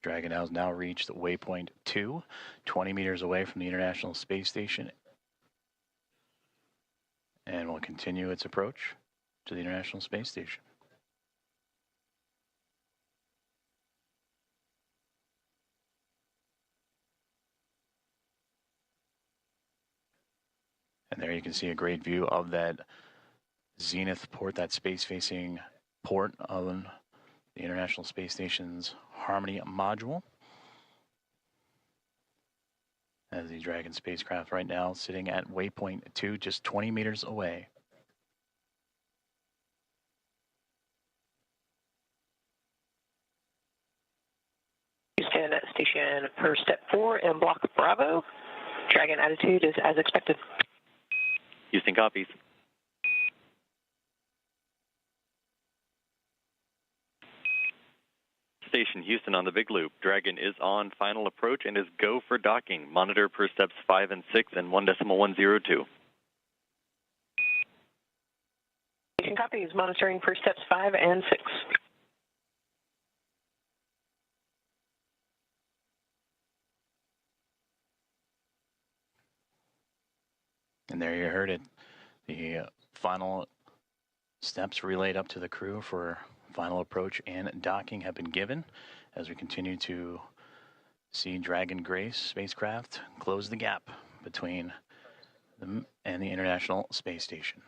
Dragon has now reached waypoint 2, 20 meters away from the International Space Station, and will continue its approach to the International Space Station. And there you can see a great view of that zenith port, that space-facing port on the International Space Station's Harmony module. As the Dragon spacecraft right now sitting at waypoint 2, just 20 meters away. Houston at station for step 4 and block Bravo. Dragon attitude is as expected. Houston copies. Station Houston on the big loop. Dragon is on final approach and is go for docking. Monitor per steps 5 and 6 and 1.102. Station copies, monitoring for steps 5 and 6. And there you heard it. The final steps relayed up to the crew for final approach and docking have been given as we continue to see Dragon Grace spacecraft close the gap between them and the International Space Station.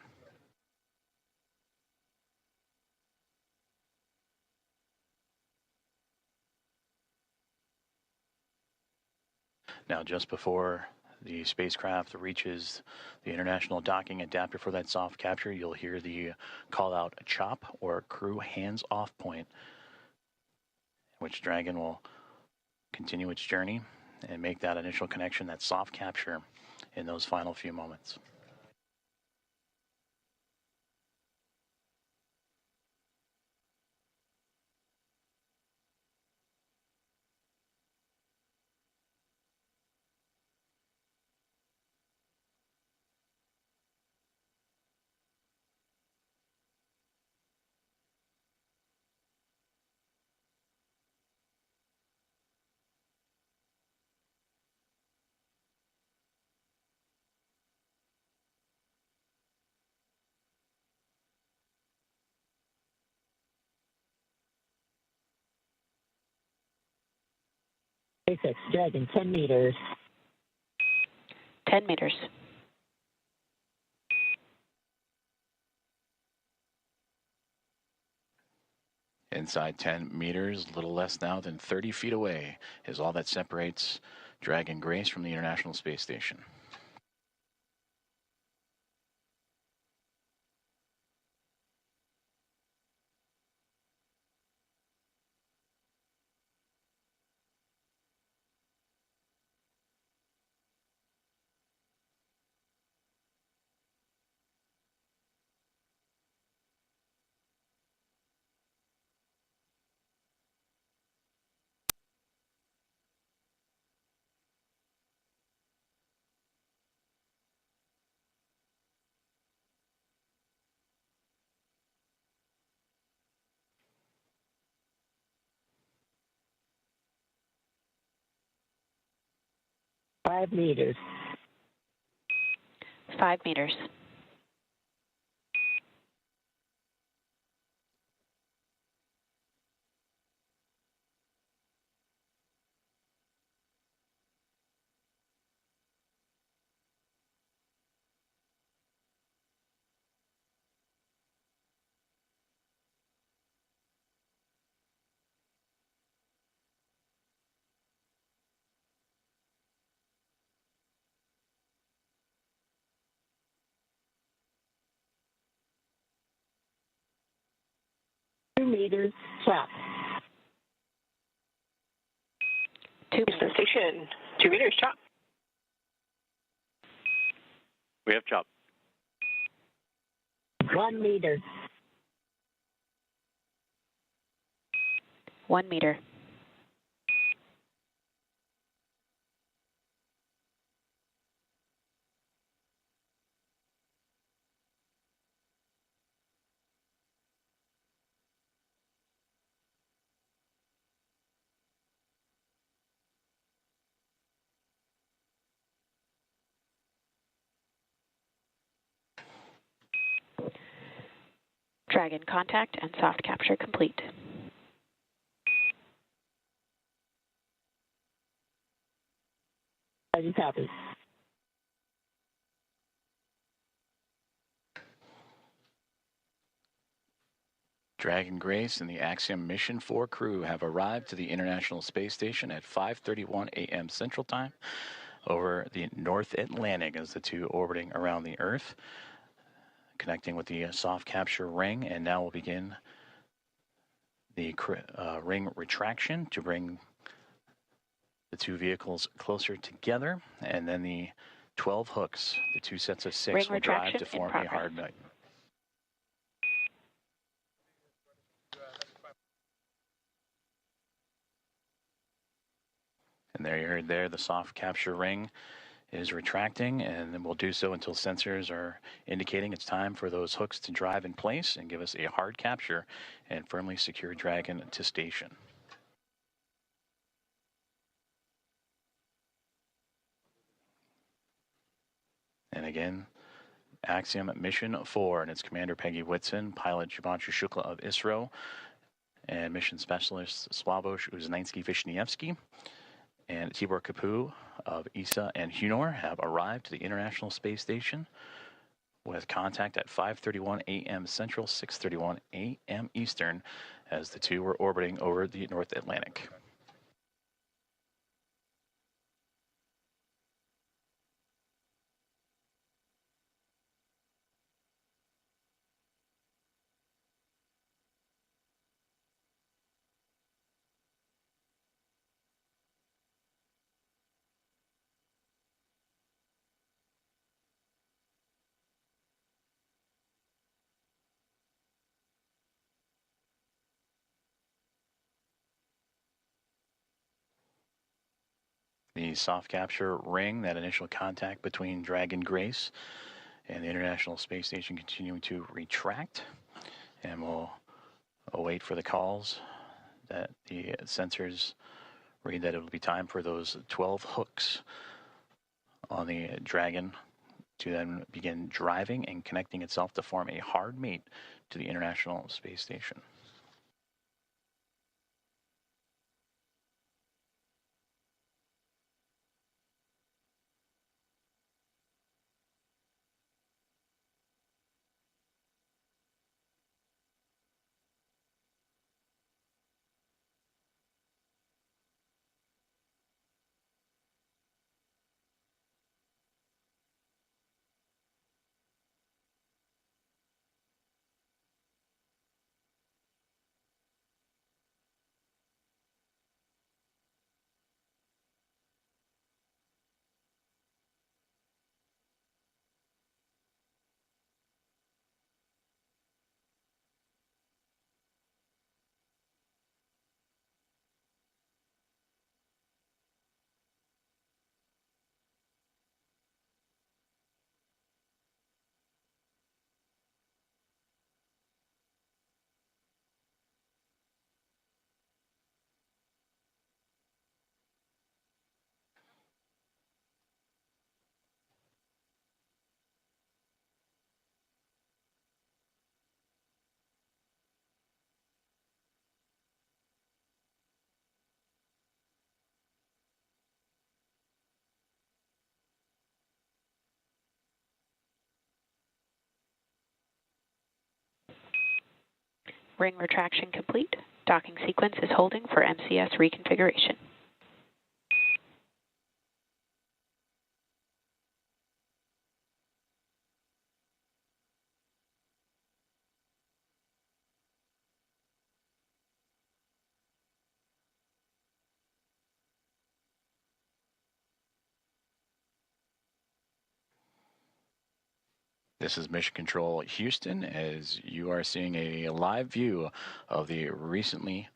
Now, just before the spacecraft reaches the international docking adapter for that soft capture, you'll hear the call out CHOP, or crew hands off point, which Dragon will continue its journey and make that initial connection, that soft capture, in those final few moments. SpaceX Dragon, 10 meters. 10 meters. Inside 10 meters, a little less now than 30 feet away, is all that separates Dragon Grace from the International Space Station. Five meters. 5 meters. Meters. Chop. 2 Houston meters. Station, 2 meters, chop. We have chop. 1 meter. 1 meter. Dragon contact and soft capture complete. Roger, copy. Dragon Grace and the Axiom Mission 4 crew have arrived to the International Space Station at 5:31 a.m. Central Time over the North Atlantic as the two orbiting around the Earth, connecting with the soft capture ring, and now we'll begin the ring retraction to bring the two vehicles closer together, and then the 12 hooks, the two sets of 6, Ring will drive retraction to in form a progress. hard nut. And there you heard there, the soft capture ring is retracting, and then we'll do so until sensors are indicating it's time for those hooks to drive in place and give us a hard capture and firmly secure Dragon to station. And again, Axiom Mission 4 and its commander Peggy Whitson, pilot Jubanshu Shukla of ISRO, and mission specialist Sławosz Uznański-Wiśniewski and Tibor Kapu of ESA and Hunor have arrived to the International Space Station with contact at 5:31 a.m. Central, 6:31 a.m. Eastern, as the two were orbiting over the North Atlantic. The soft capture ring, that initial contact between Dragon Grace and the International Space Station, continuing to retract, and we'll await for the calls that the sensors read that it will be time for those 12 hooks on the Dragon to then begin driving and connecting itself to form a hard mate to the International Space Station. Ring retraction complete. Docking sequence is holding for MCS reconfiguration. This is Mission Control Houston, as you are seeing a live view of the recently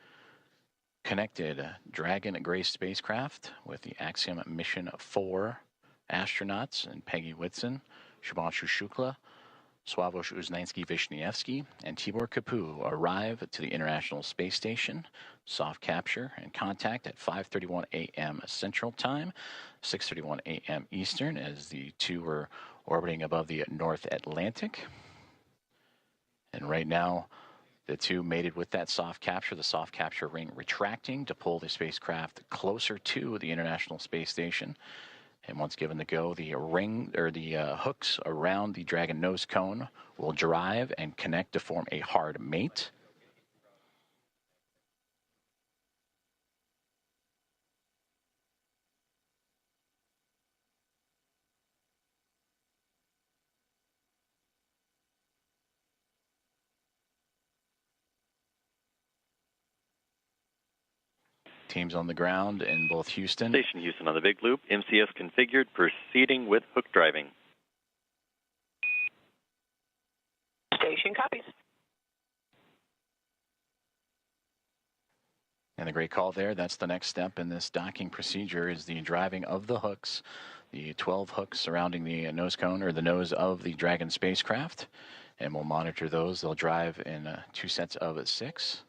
connected Dragon Grace spacecraft with the Axiom Mission 4 astronauts and Peggy Whitson, Shubhanshu Shukla, Sławosz Uznański-Wiśniewski, and Tibor Kapu arrive to the International Space Station. Soft capture and contact at 5:31 a.m. Central Time, 6:31 a.m. Eastern, as the two were orbiting above the North Atlantic. And right now, the two mated with that soft capture, the soft capture ring retracting to pull the spacecraft closer to the International Space Station. And once given the go, the ring or the hooks around the Dragon nose cone will drive and connect to form a hard mate. Teams on the ground in both Houston. Station Houston on the big loop. MCS configured, proceeding with hook driving. Station copies. And the great call there, that's the next step in this docking procedure, is the driving of the hooks, the 12 hooks surrounding the nose cone or the nose of the Dragon spacecraft. And we'll monitor those. They'll drive in 2 sets of 6.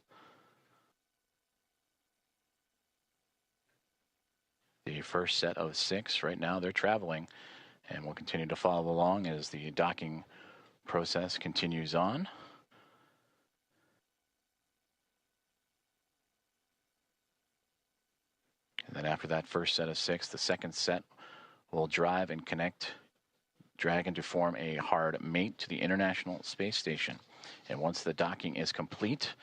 The first set of 6 right now, they're traveling, and we'll continue to follow along as the docking process continues on. And then after that first set of 6, the second set will drive and connect Dragon to form a hard mate to the International Space Station. And once the docking is complete,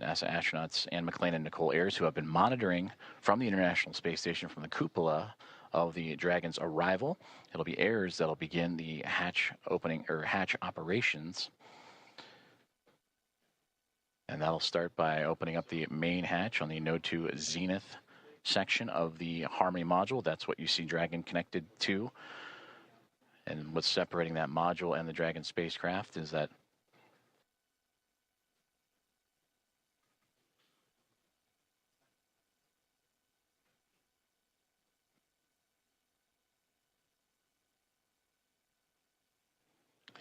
NASA astronauts Anne McLean and Nicole Ayers, who have been monitoring from the International Space Station from the cupola of the Dragon's arrival, it'll be Ayers that'll begin the hatch opening or hatch operations. And that'll start by opening up the main hatch on the Node 2 Zenith section of the Harmony module. That's what you see Dragon connected to. And what's separating that module and the Dragon spacecraft is that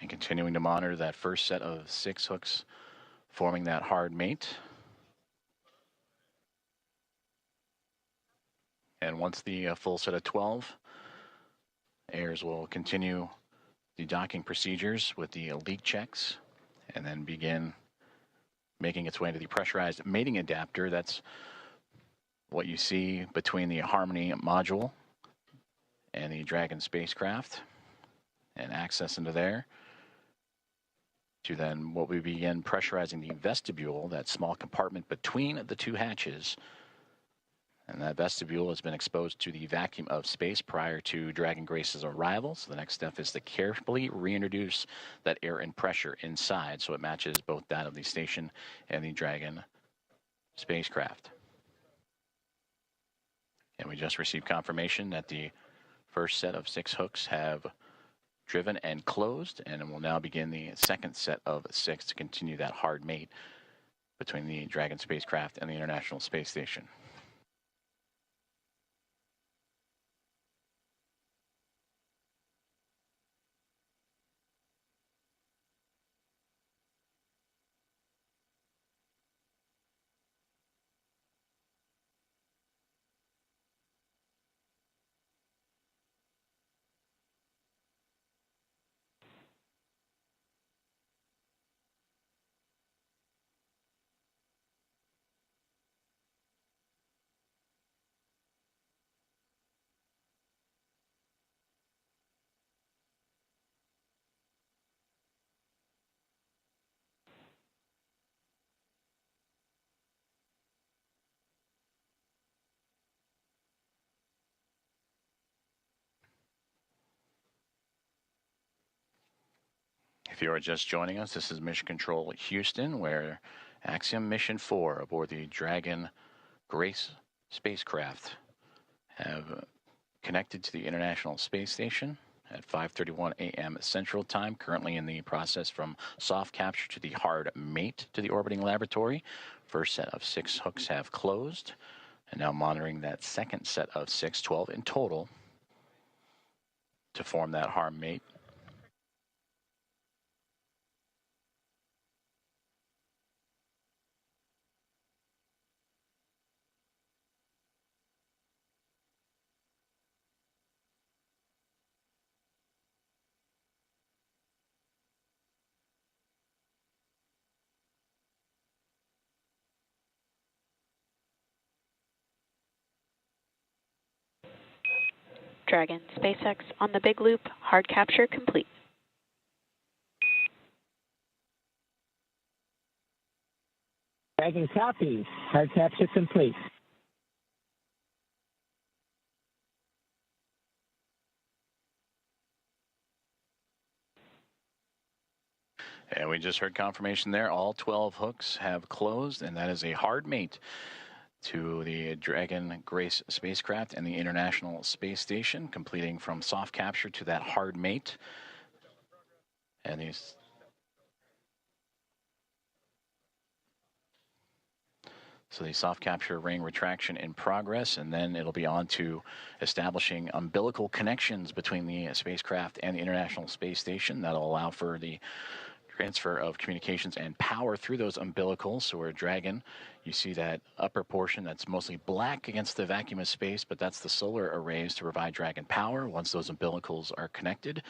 and continuing to monitor that first set of 6 hooks forming that hard mate. And once the full set of 12, Ayers will continue the docking procedures with the leak checks and then begin making its way into the pressurized mating adapter. That's what you see between the Harmony module and the Dragon spacecraft, and access into there to then what we begin pressurizing the vestibule, that small compartment between the 2 hatches. And that vestibule has been exposed to the vacuum of space prior to Dragon Grace's arrival. So the next step is to carefully reintroduce that air and pressure inside so it matches both that of the station and the Dragon spacecraft. And we just received confirmation that the first set of 6 hooks have driven and closed, and we'll now begin the second set of 6 to continue that hard mate between the Dragon spacecraft and the International Space Station. If you are just joining us, this is Mission Control Houston, where Axiom Mission 4 aboard the Dragon Grace spacecraft have connected to the International Space Station at 5:31 a.m. Central Time, currently in the process from soft capture to the hard mate to the orbiting laboratory. First set of 6 hooks have closed, and now monitoring that second set of 6, 12 in total, to form that hard mate. Dragon SpaceX on the big loop, hard capture complete. Dragon copy. Hard capture complete. And we just heard confirmation there. All 12 hooks have closed, and that is a hard mate to the Dragon Grace spacecraft and the International Space Station, completing from soft capture to that hard mate. And these So the soft capture ring retraction in progress, and then it'll be on to establishing umbilical connections between the spacecraft and the International Space Station. That'll allow for the transfer of communications and power through those umbilicals. So we're Dragon, you see that upper portion that's mostly black against the vacuum of space, but that's the solar arrays to provide Dragon power. Once those umbilicals are connected,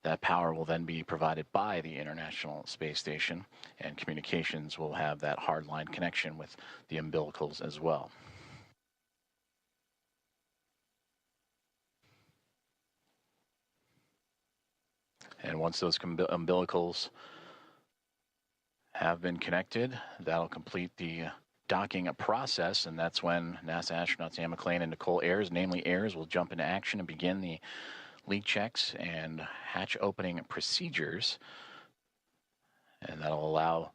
that power will then be provided by the International Space Station, and communications will have that hardline connection with the umbilicals as well. And once those umbilicals have been connected, that'll complete the docking process, and that's when NASA astronauts Ann McClain and Nicole Ayers, namely Ayers, will jump into action and begin the leak checks and hatch opening procedures. And that'll allow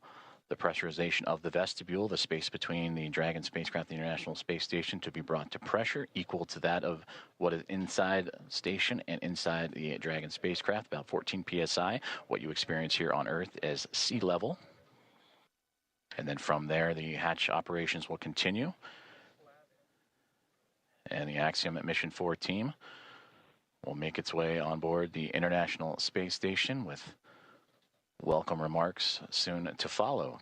the pressurization of the vestibule, the space between the Dragon spacecraft and the International Space Station, to be brought to pressure equal to that of what is inside station and inside the Dragon spacecraft, about 14 psi, what you experience here on Earth as sea level. And then from there, the hatch operations will continue. And the Axiom Mission 4 team will make its way on board the International Space Station with welcome remarks soon to follow.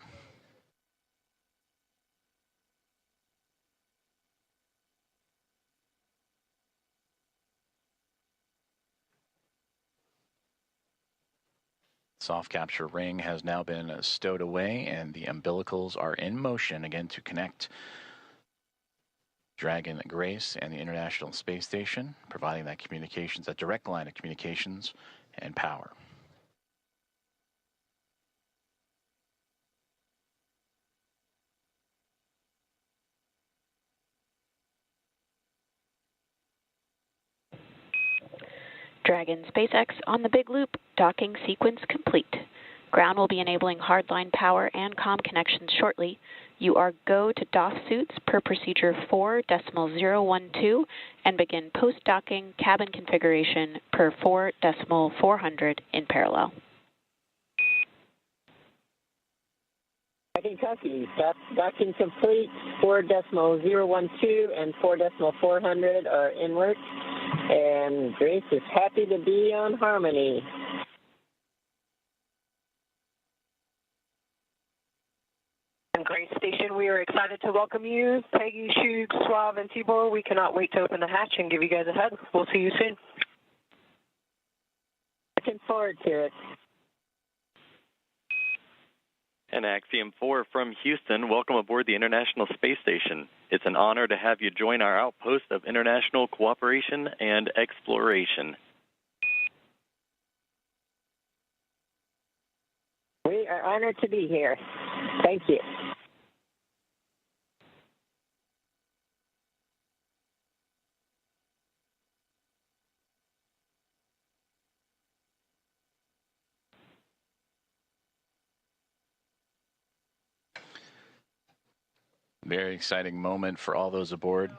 Soft capture ring has now been stowed away, and the umbilicals are in motion again to connect Dragon Grace and the International Space Station, providing that communications, that direct line of communications and power. Dragon SpaceX on the big loop, docking sequence complete. Ground will be enabling hardline power and comm connections shortly. You are go to DOF suits per procedure 4.012 and begin post-docking cabin configuration per 4.400 in parallel. Dragon copy. Docking complete. 4.012 and 4.400 are in work. And Grace is happy to be on Harmony. And Grace Station, we are excited to welcome you. Peggy, Shug, Suave, and Tibor. We cannot wait to open the hatch and give you guys a hug. We'll see you soon. Looking forward to it. And Axiom 4 from Houston, welcome aboard the International Space Station. It's an honor to have you join our outpost of international cooperation and exploration. We are honored to be here. Thank you. Very exciting moment for all those aboard.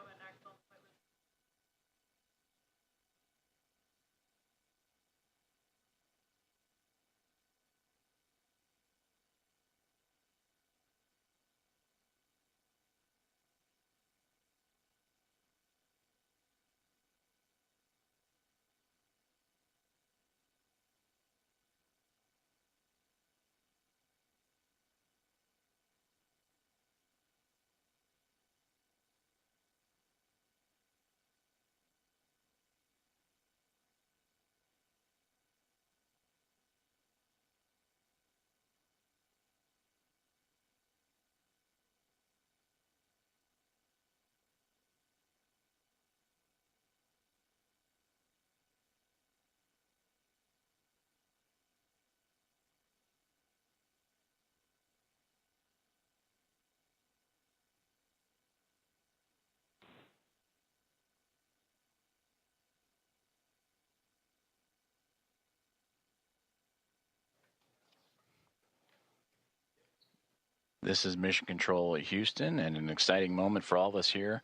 This is Mission Control Houston, and an exciting moment for all of us here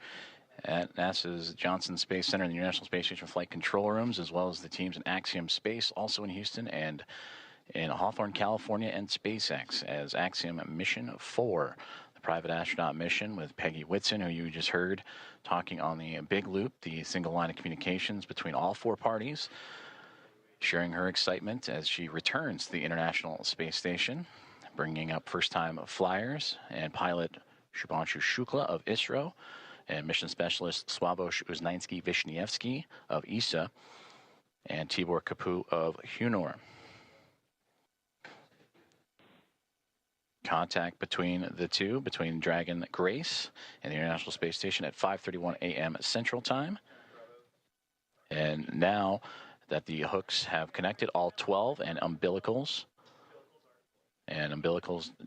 at NASA's Johnson Space Center and the International Space Station Flight Control Rooms, as well as the teams in Axiom Space, also in Houston, and in Hawthorne, California, and SpaceX as Axiom Mission 4, the private astronaut mission with Peggy Whitson, who you just heard talking on the big loop, the single line of communications between all four parties, sharing her excitement as she returns to the International Space Station, bringing up first-time flyers and pilot Shubhanshu Shukla of ISRO and mission specialist Sławosz Uznański-Wiśniewski of ESA and Tibor Kapu of HUNOR. Contact between the two, between Dragon Grace and the International Space Station at 5:31 a.m. Central Time. And now that the hooks have connected, all 12 and umbilicals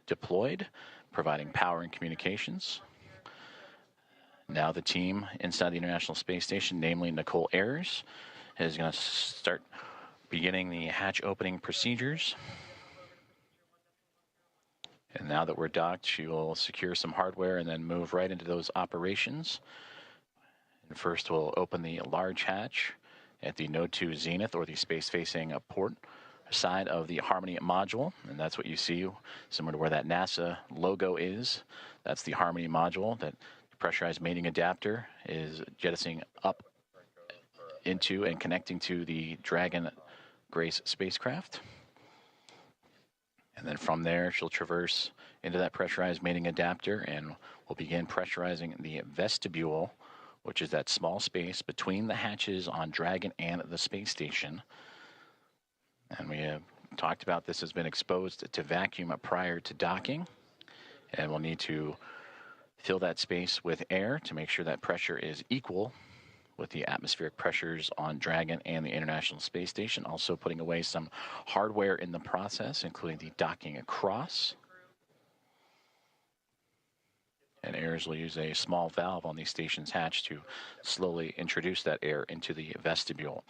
deployed, providing power and communications. Now the team inside the International Space Station, namely Nicole Ayers, is going to start beginning the hatch opening procedures. And now that we're docked, she will secure some hardware and then move right into those operations. And first we'll open the large hatch at the Node 2 Zenith, or the space-facing port side of the Harmony module, and that's what you see, similar to where that NASA logo is. That's the Harmony module that the pressurized mating adapter is jettisoning up into and connecting to the Dragon Grace spacecraft. And then from there, she'll traverse into that pressurized mating adapter and we'll begin pressurizing the vestibule, which is that small space between the hatches on Dragon and the space station. And we have talked about this has been exposed to vacuum prior to docking. And we'll need to fill that space with air to make sure that pressure is equal with the atmospheric pressures on Dragon and the International Space Station. Also putting away some hardware in the process, including the docking across. And Ayers will use a small valve on the station's hatch to slowly introduce that air into the vestibule.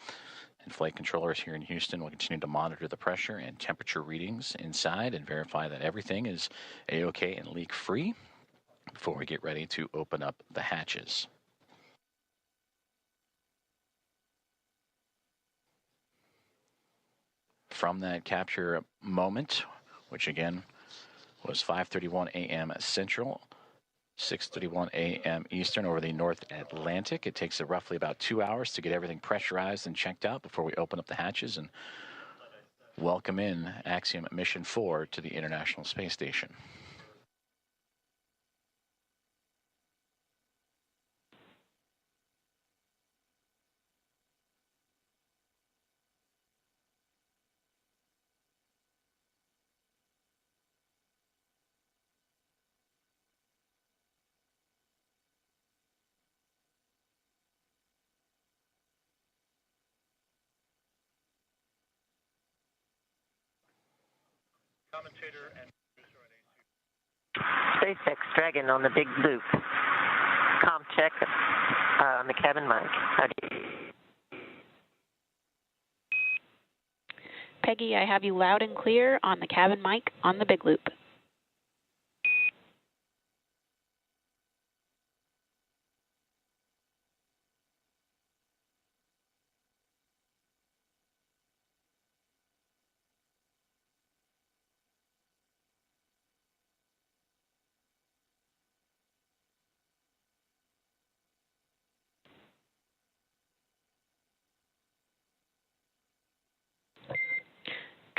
And flight controllers here in Houston will continue to monitor the pressure and temperature readings inside and verify that everything is A-OK and leak-free before we get ready to open up the hatches. From that capture moment, which again was 5:31 a.m. Central, 6:31 a.m. Eastern over the North Atlantic. It takes roughly about 2 hours to get everything pressurized and checked out before we open up the hatches and welcome in Axiom Mission 4 to the International Space Station. Commentator and producer SpaceX Dragon on the big loop. Com check on the cabin mic. How do you... Peggy, I have you loud and clear on the cabin mic on the big loop.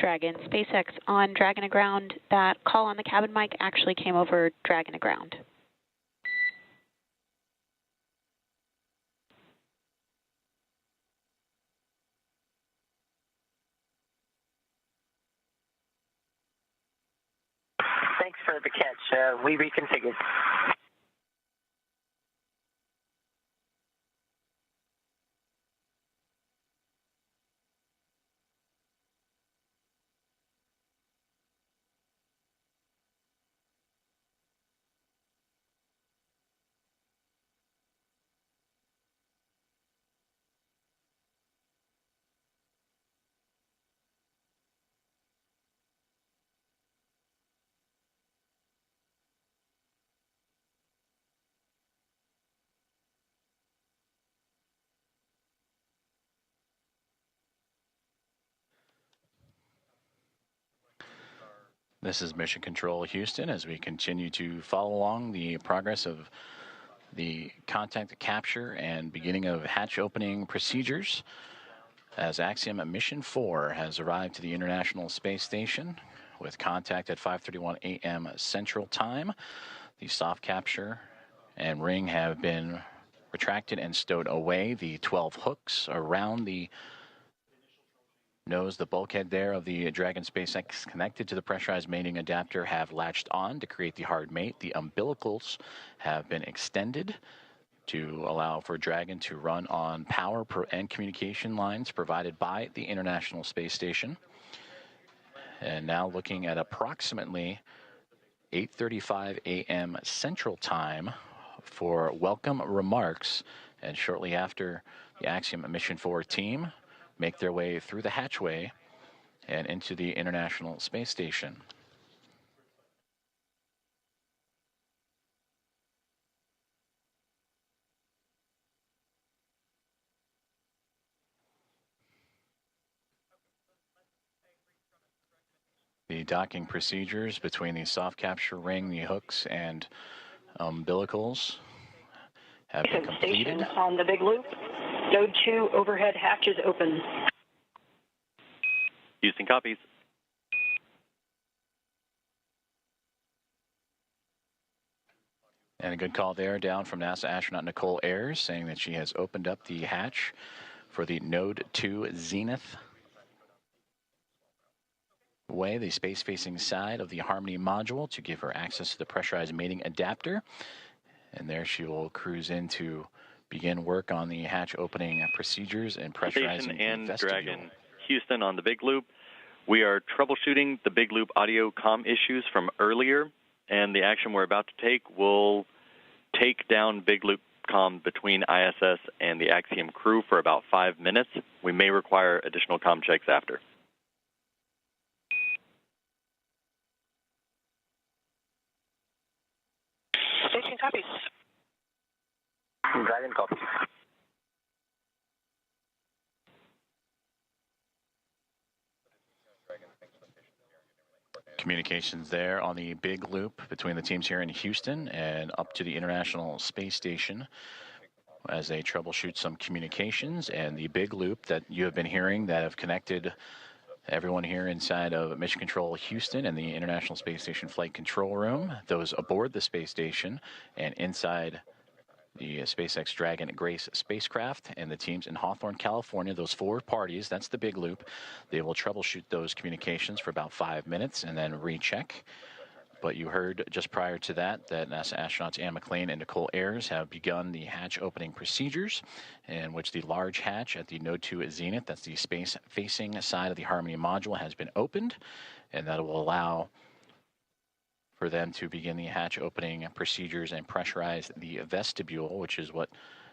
Dragon. SpaceX on Dragon aground. That call on the cabin mic actually came over Dragon aground. Thanks for the catch. We reconfigured. This is Mission Control Houston as we continue to follow along the progress of the contact capture and beginning of hatch opening procedures as Axiom Mission 4 has arrived to the International Space Station with contact at 5:31 a.m. Central Time. The soft capture and ring have been retracted and stowed away. The 12 hooks around the nose, the bulkhead there of the Dragon SpaceX connected to the pressurized mating adapter have latched on to create the hard mate. The umbilicals have been extended to allow for Dragon to run on power and communication lines provided by the International Space Station. And now looking at approximately 8:35 a.m. Central Time for welcome remarks, and shortly after the Axiom Mission 4 team make their way through the hatchway and into the International Space Station. The docking procedures between the soft capture ring, the hooks, and umbilicals have been completed. Station on the big loop. Node 2 overhead hatch is open. Houston copies. And a good call there down from NASA astronaut Nicole Ayers saying that she has opened up the hatch for the Node 2 Zenith way, the space-facing side of the Harmony module, to give her access to the pressurized mating adapter. And there she will cruise in to begin work on the hatch opening procedures and pressurizing Station and the vestibule. Dragon Houston on the big loop. We are troubleshooting the big loop audio comm issues from earlier, and the action we're about to take will take down big loop comm between ISS and the Axiom crew for about 5 minutes. We may require additional comm checks after. Station copies. Dragon copies. Communications there on the big loop between the teams here in Houston and up to the International Space Station as they troubleshoot some communications, and the big loop that you have been hearing that have connected everyone here inside of Mission Control Houston and the International Space Station Flight Control Room, those aboard the space station and inside the SpaceX Dragon Grace spacecraft, and the teams in Hawthorne, California, those 4 parties, that's the big loop. They will troubleshoot those communications for about 5 minutes and then recheck. But you heard just prior to that NASA astronauts Anne McLean and Nicole Ayers have begun the hatch opening procedures, in which the large hatch at the Node 2 Zenith, that's the space-facing side of the Harmony module, has been opened, and that will allow for them to begin the hatch opening procedures and pressurize the vestibule, which is what,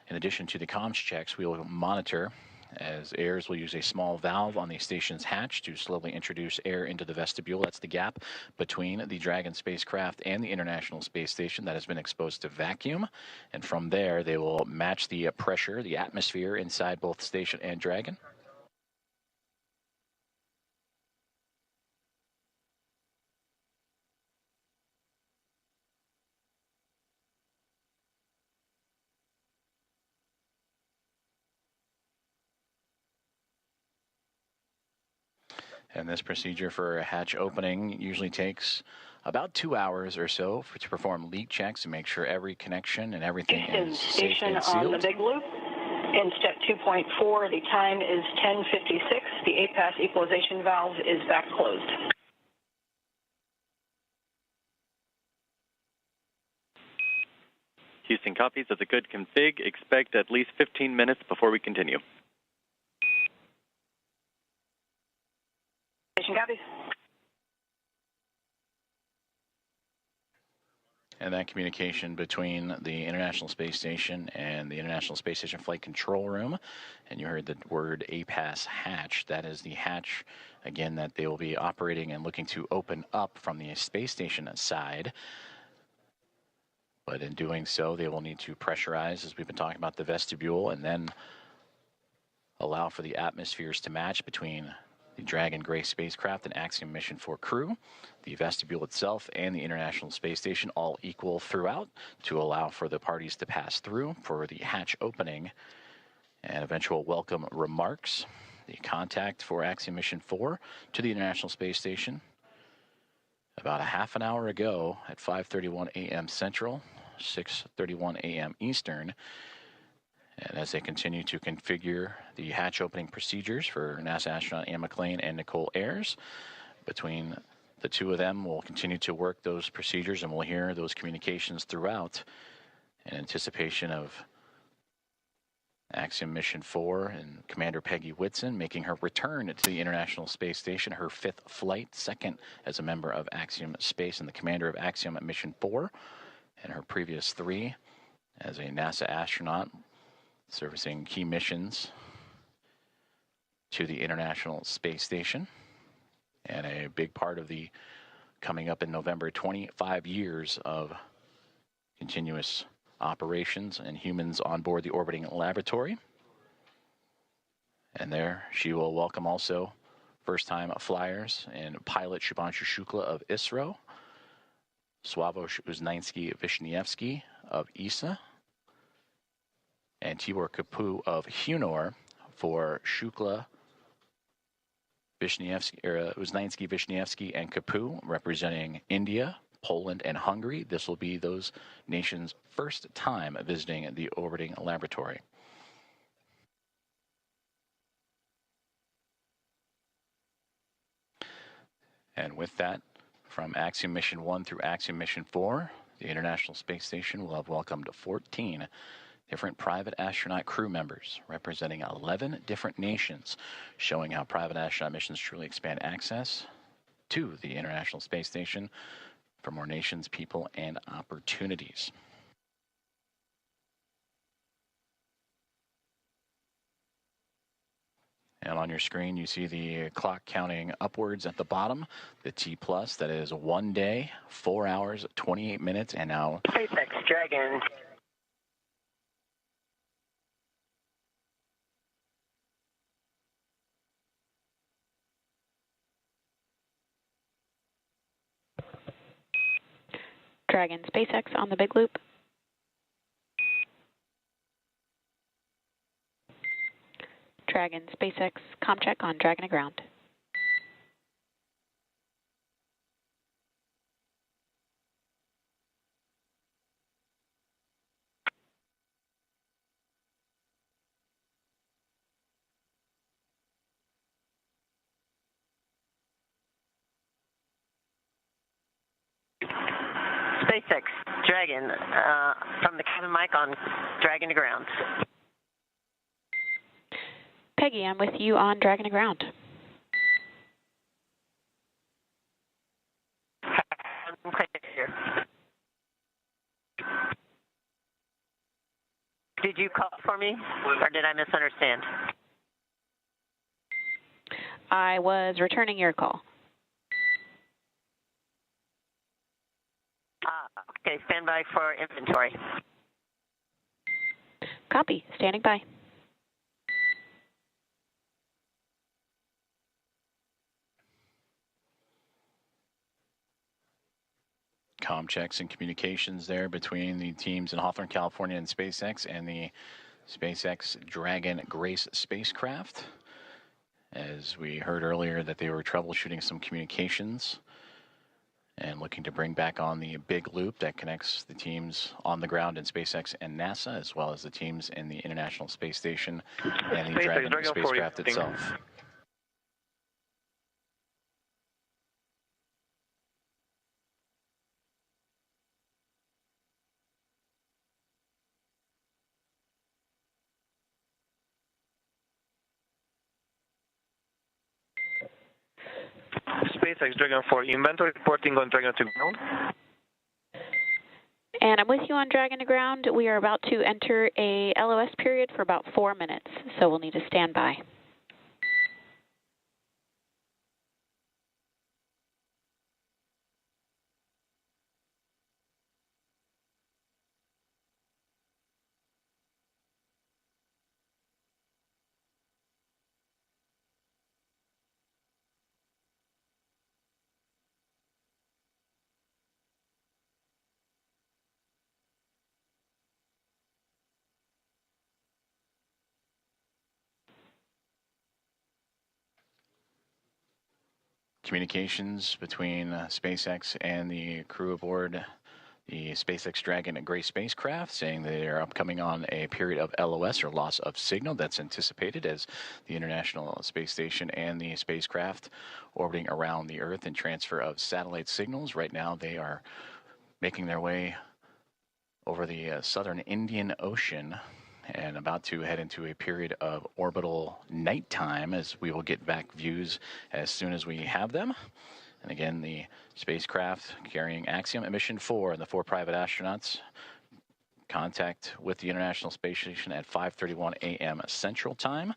in addition to the comms checks, we will monitor, as Ayers will use a small valve on the station's hatch to slowly introduce air into the vestibule. That's the gap between the Dragon spacecraft and the International Space Station that has been exposed to vacuum. And from there, they will match the pressure, the atmosphere inside both station and Dragon. And this procedure for a hatch opening usually takes about 2 hours or so to perform leak checks and make sure every connection and everything is safe and sealed. On the big loop. In step 2.4, the time is 10:56. The APAS equalization valve is back closed. Houston copies of the good config. Expect at least 15 minutes before we continue. Station copies. And that communication between the International Space Station and the International Space Station Flight Control Room. And you heard the word APAS hatch. That is the hatch, again, that they will be operating and looking to open up from the space station side. But in doing so, they will need to pressurize, as we've been talking about, the vestibule, and then allow for the atmospheres to match between the Dragon Grace spacecraft and Axiom Mission 4 crew, the vestibule itself, and the International Space Station, all equal throughout to allow for the parties to pass through for the hatch opening and eventual welcome remarks. The contact for Axiom Mission 4 to the International Space Station about a half an hour ago at 5:31 a.m. Central, 6:31 a.m. Eastern. And as they continue to configure the hatch opening procedures for NASA astronaut Anne McClain and Nicole Ayers, between the two of them, we'll continue to work those procedures, and we'll hear those communications throughout in anticipation of Axiom Mission 4 and Commander Peggy Whitson making her return to the International Space Station, her 5th flight, 2nd as a member of Axiom Space and the commander of Axiom Mission 4, and her previous 3 as a NASA astronaut servicing key missions to the International Space Station. And a big part of the coming up in November, 25 years of continuous operations and humans on board the orbiting laboratory. And there she will welcome also first-time flyers and pilot Shubhanshu Shukla of ISRO, Sławomir Uznański-Wiśniewski of ESA, and Tibor Kapu of Hunor for Shukla, Uznański, Wiśniewski, and Kapu representing India, Poland, and Hungary. This will be those nations' first time visiting the orbiting laboratory. And with that, from Axiom Mission 1 through Axiom Mission 4, the International Space Station will have welcomed 14 different private astronaut crew members representing 11 different nations, showing how private astronaut missions truly expand access to the International Space Station for more nations, people, and opportunities. And on your screen, you see the clock counting upwards at the bottom, the T+, that is 1 day, 4 hours, 28 minutes, and now SpaceX Dragon. Dragon SpaceX on the big loop. Dragon SpaceX ComCheck on Dragon to ground. SpaceX Dragon from the cabin mic on Dragon to ground. Peggy, I'm with you on Dragon to ground. I'm clear here. Did you call for me, or did I misunderstand? I was returning your call. Okay, stand by for inventory. Copy, standing by. comm checks and communications there between the teams in Hawthorne, California and SpaceX and the SpaceX Dragon Grace spacecraft. as we heard earlier that they were troubleshooting some communications and looking to bring back on the big loop that connects the teams on the ground in SpaceX and NASA, as well as the teams in the International Space Station and the Dragon spacecraft itself. SpaceX Dragon 4, inventory reporting on Dragon to ground. And I'm with you on Dragon to ground. We are about to enter a LOS period for about 4 minutes, so we'll need to stand by. Communications between SpaceX and the crew aboard the SpaceX Dragon gray spacecraft saying they are upcoming on a period of LOS, or loss of signal, that's anticipated as the International Space Station and the spacecraft orbiting around the Earth and transfer of satellite signals. Right now they are making their way over the southern Indian Ocean and about to head into a period of orbital nighttime, as we will get back views as soon as we have them. And again, the spacecraft carrying Axiom Mission 4 and the 4 private astronauts contact with the International Space Station at 5:31 a.m. Central Time,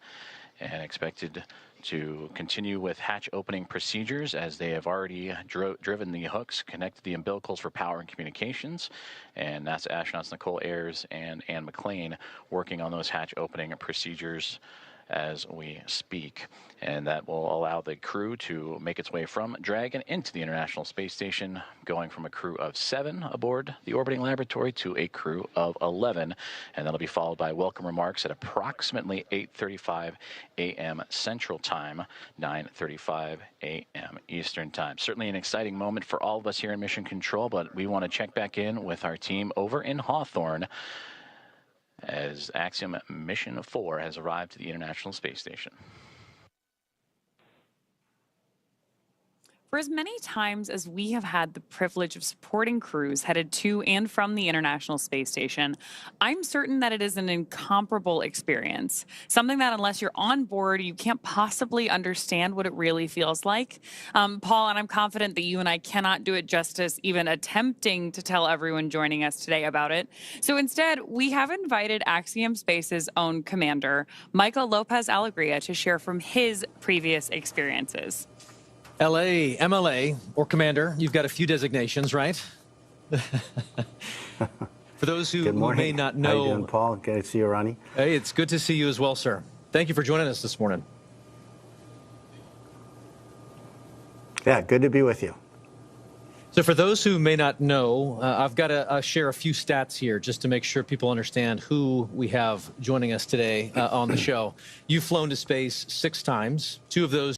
and expected to continue with hatch opening procedures as they have already driven the hooks, connected the umbilicals for power and communications, and NASA astronauts Nicole Ayers and Ann McLean working on those hatch opening procedures as we speak. And that will allow the crew to make its way from Dragon into the International Space Station, going from a crew of 7 aboard the orbiting laboratory to a crew of 11. And that'll be followed by welcome remarks at approximately 8:35 a.m. Central Time, 9:35 a.m. Eastern Time. Certainly an exciting moment for all of us here in Mission Control, but we want to check back in with our team over in Hawthorne as Axiom Mission 4 has arrived to the International Space Station. For as many times as we have had the privilege of supporting crews headed to and from the International Space Station, I'm certain that it is an incomparable experience. Something that unless you're on board, you can't possibly understand what it really feels like. Paul, and I'm confident that you and I cannot do it justice even attempting to tell everyone joining us today about it. So instead, we have invited Axiom Space's own commander, Michael Lopez Alegria, to share from his previous experiences. LA, MLA, or Commander, you've got a few designations, right? For those who may not know. How you doing, Paul? Good to see you, Ronnie. Hey, it's good to see you as well, sir. Thank you for joining us this morning. Yeah, good to be with you. So for those who may not know, I've got to share a few stats here just to make sure people understand who we have joining us today on the show. You've flown to space 6 times, 2 of those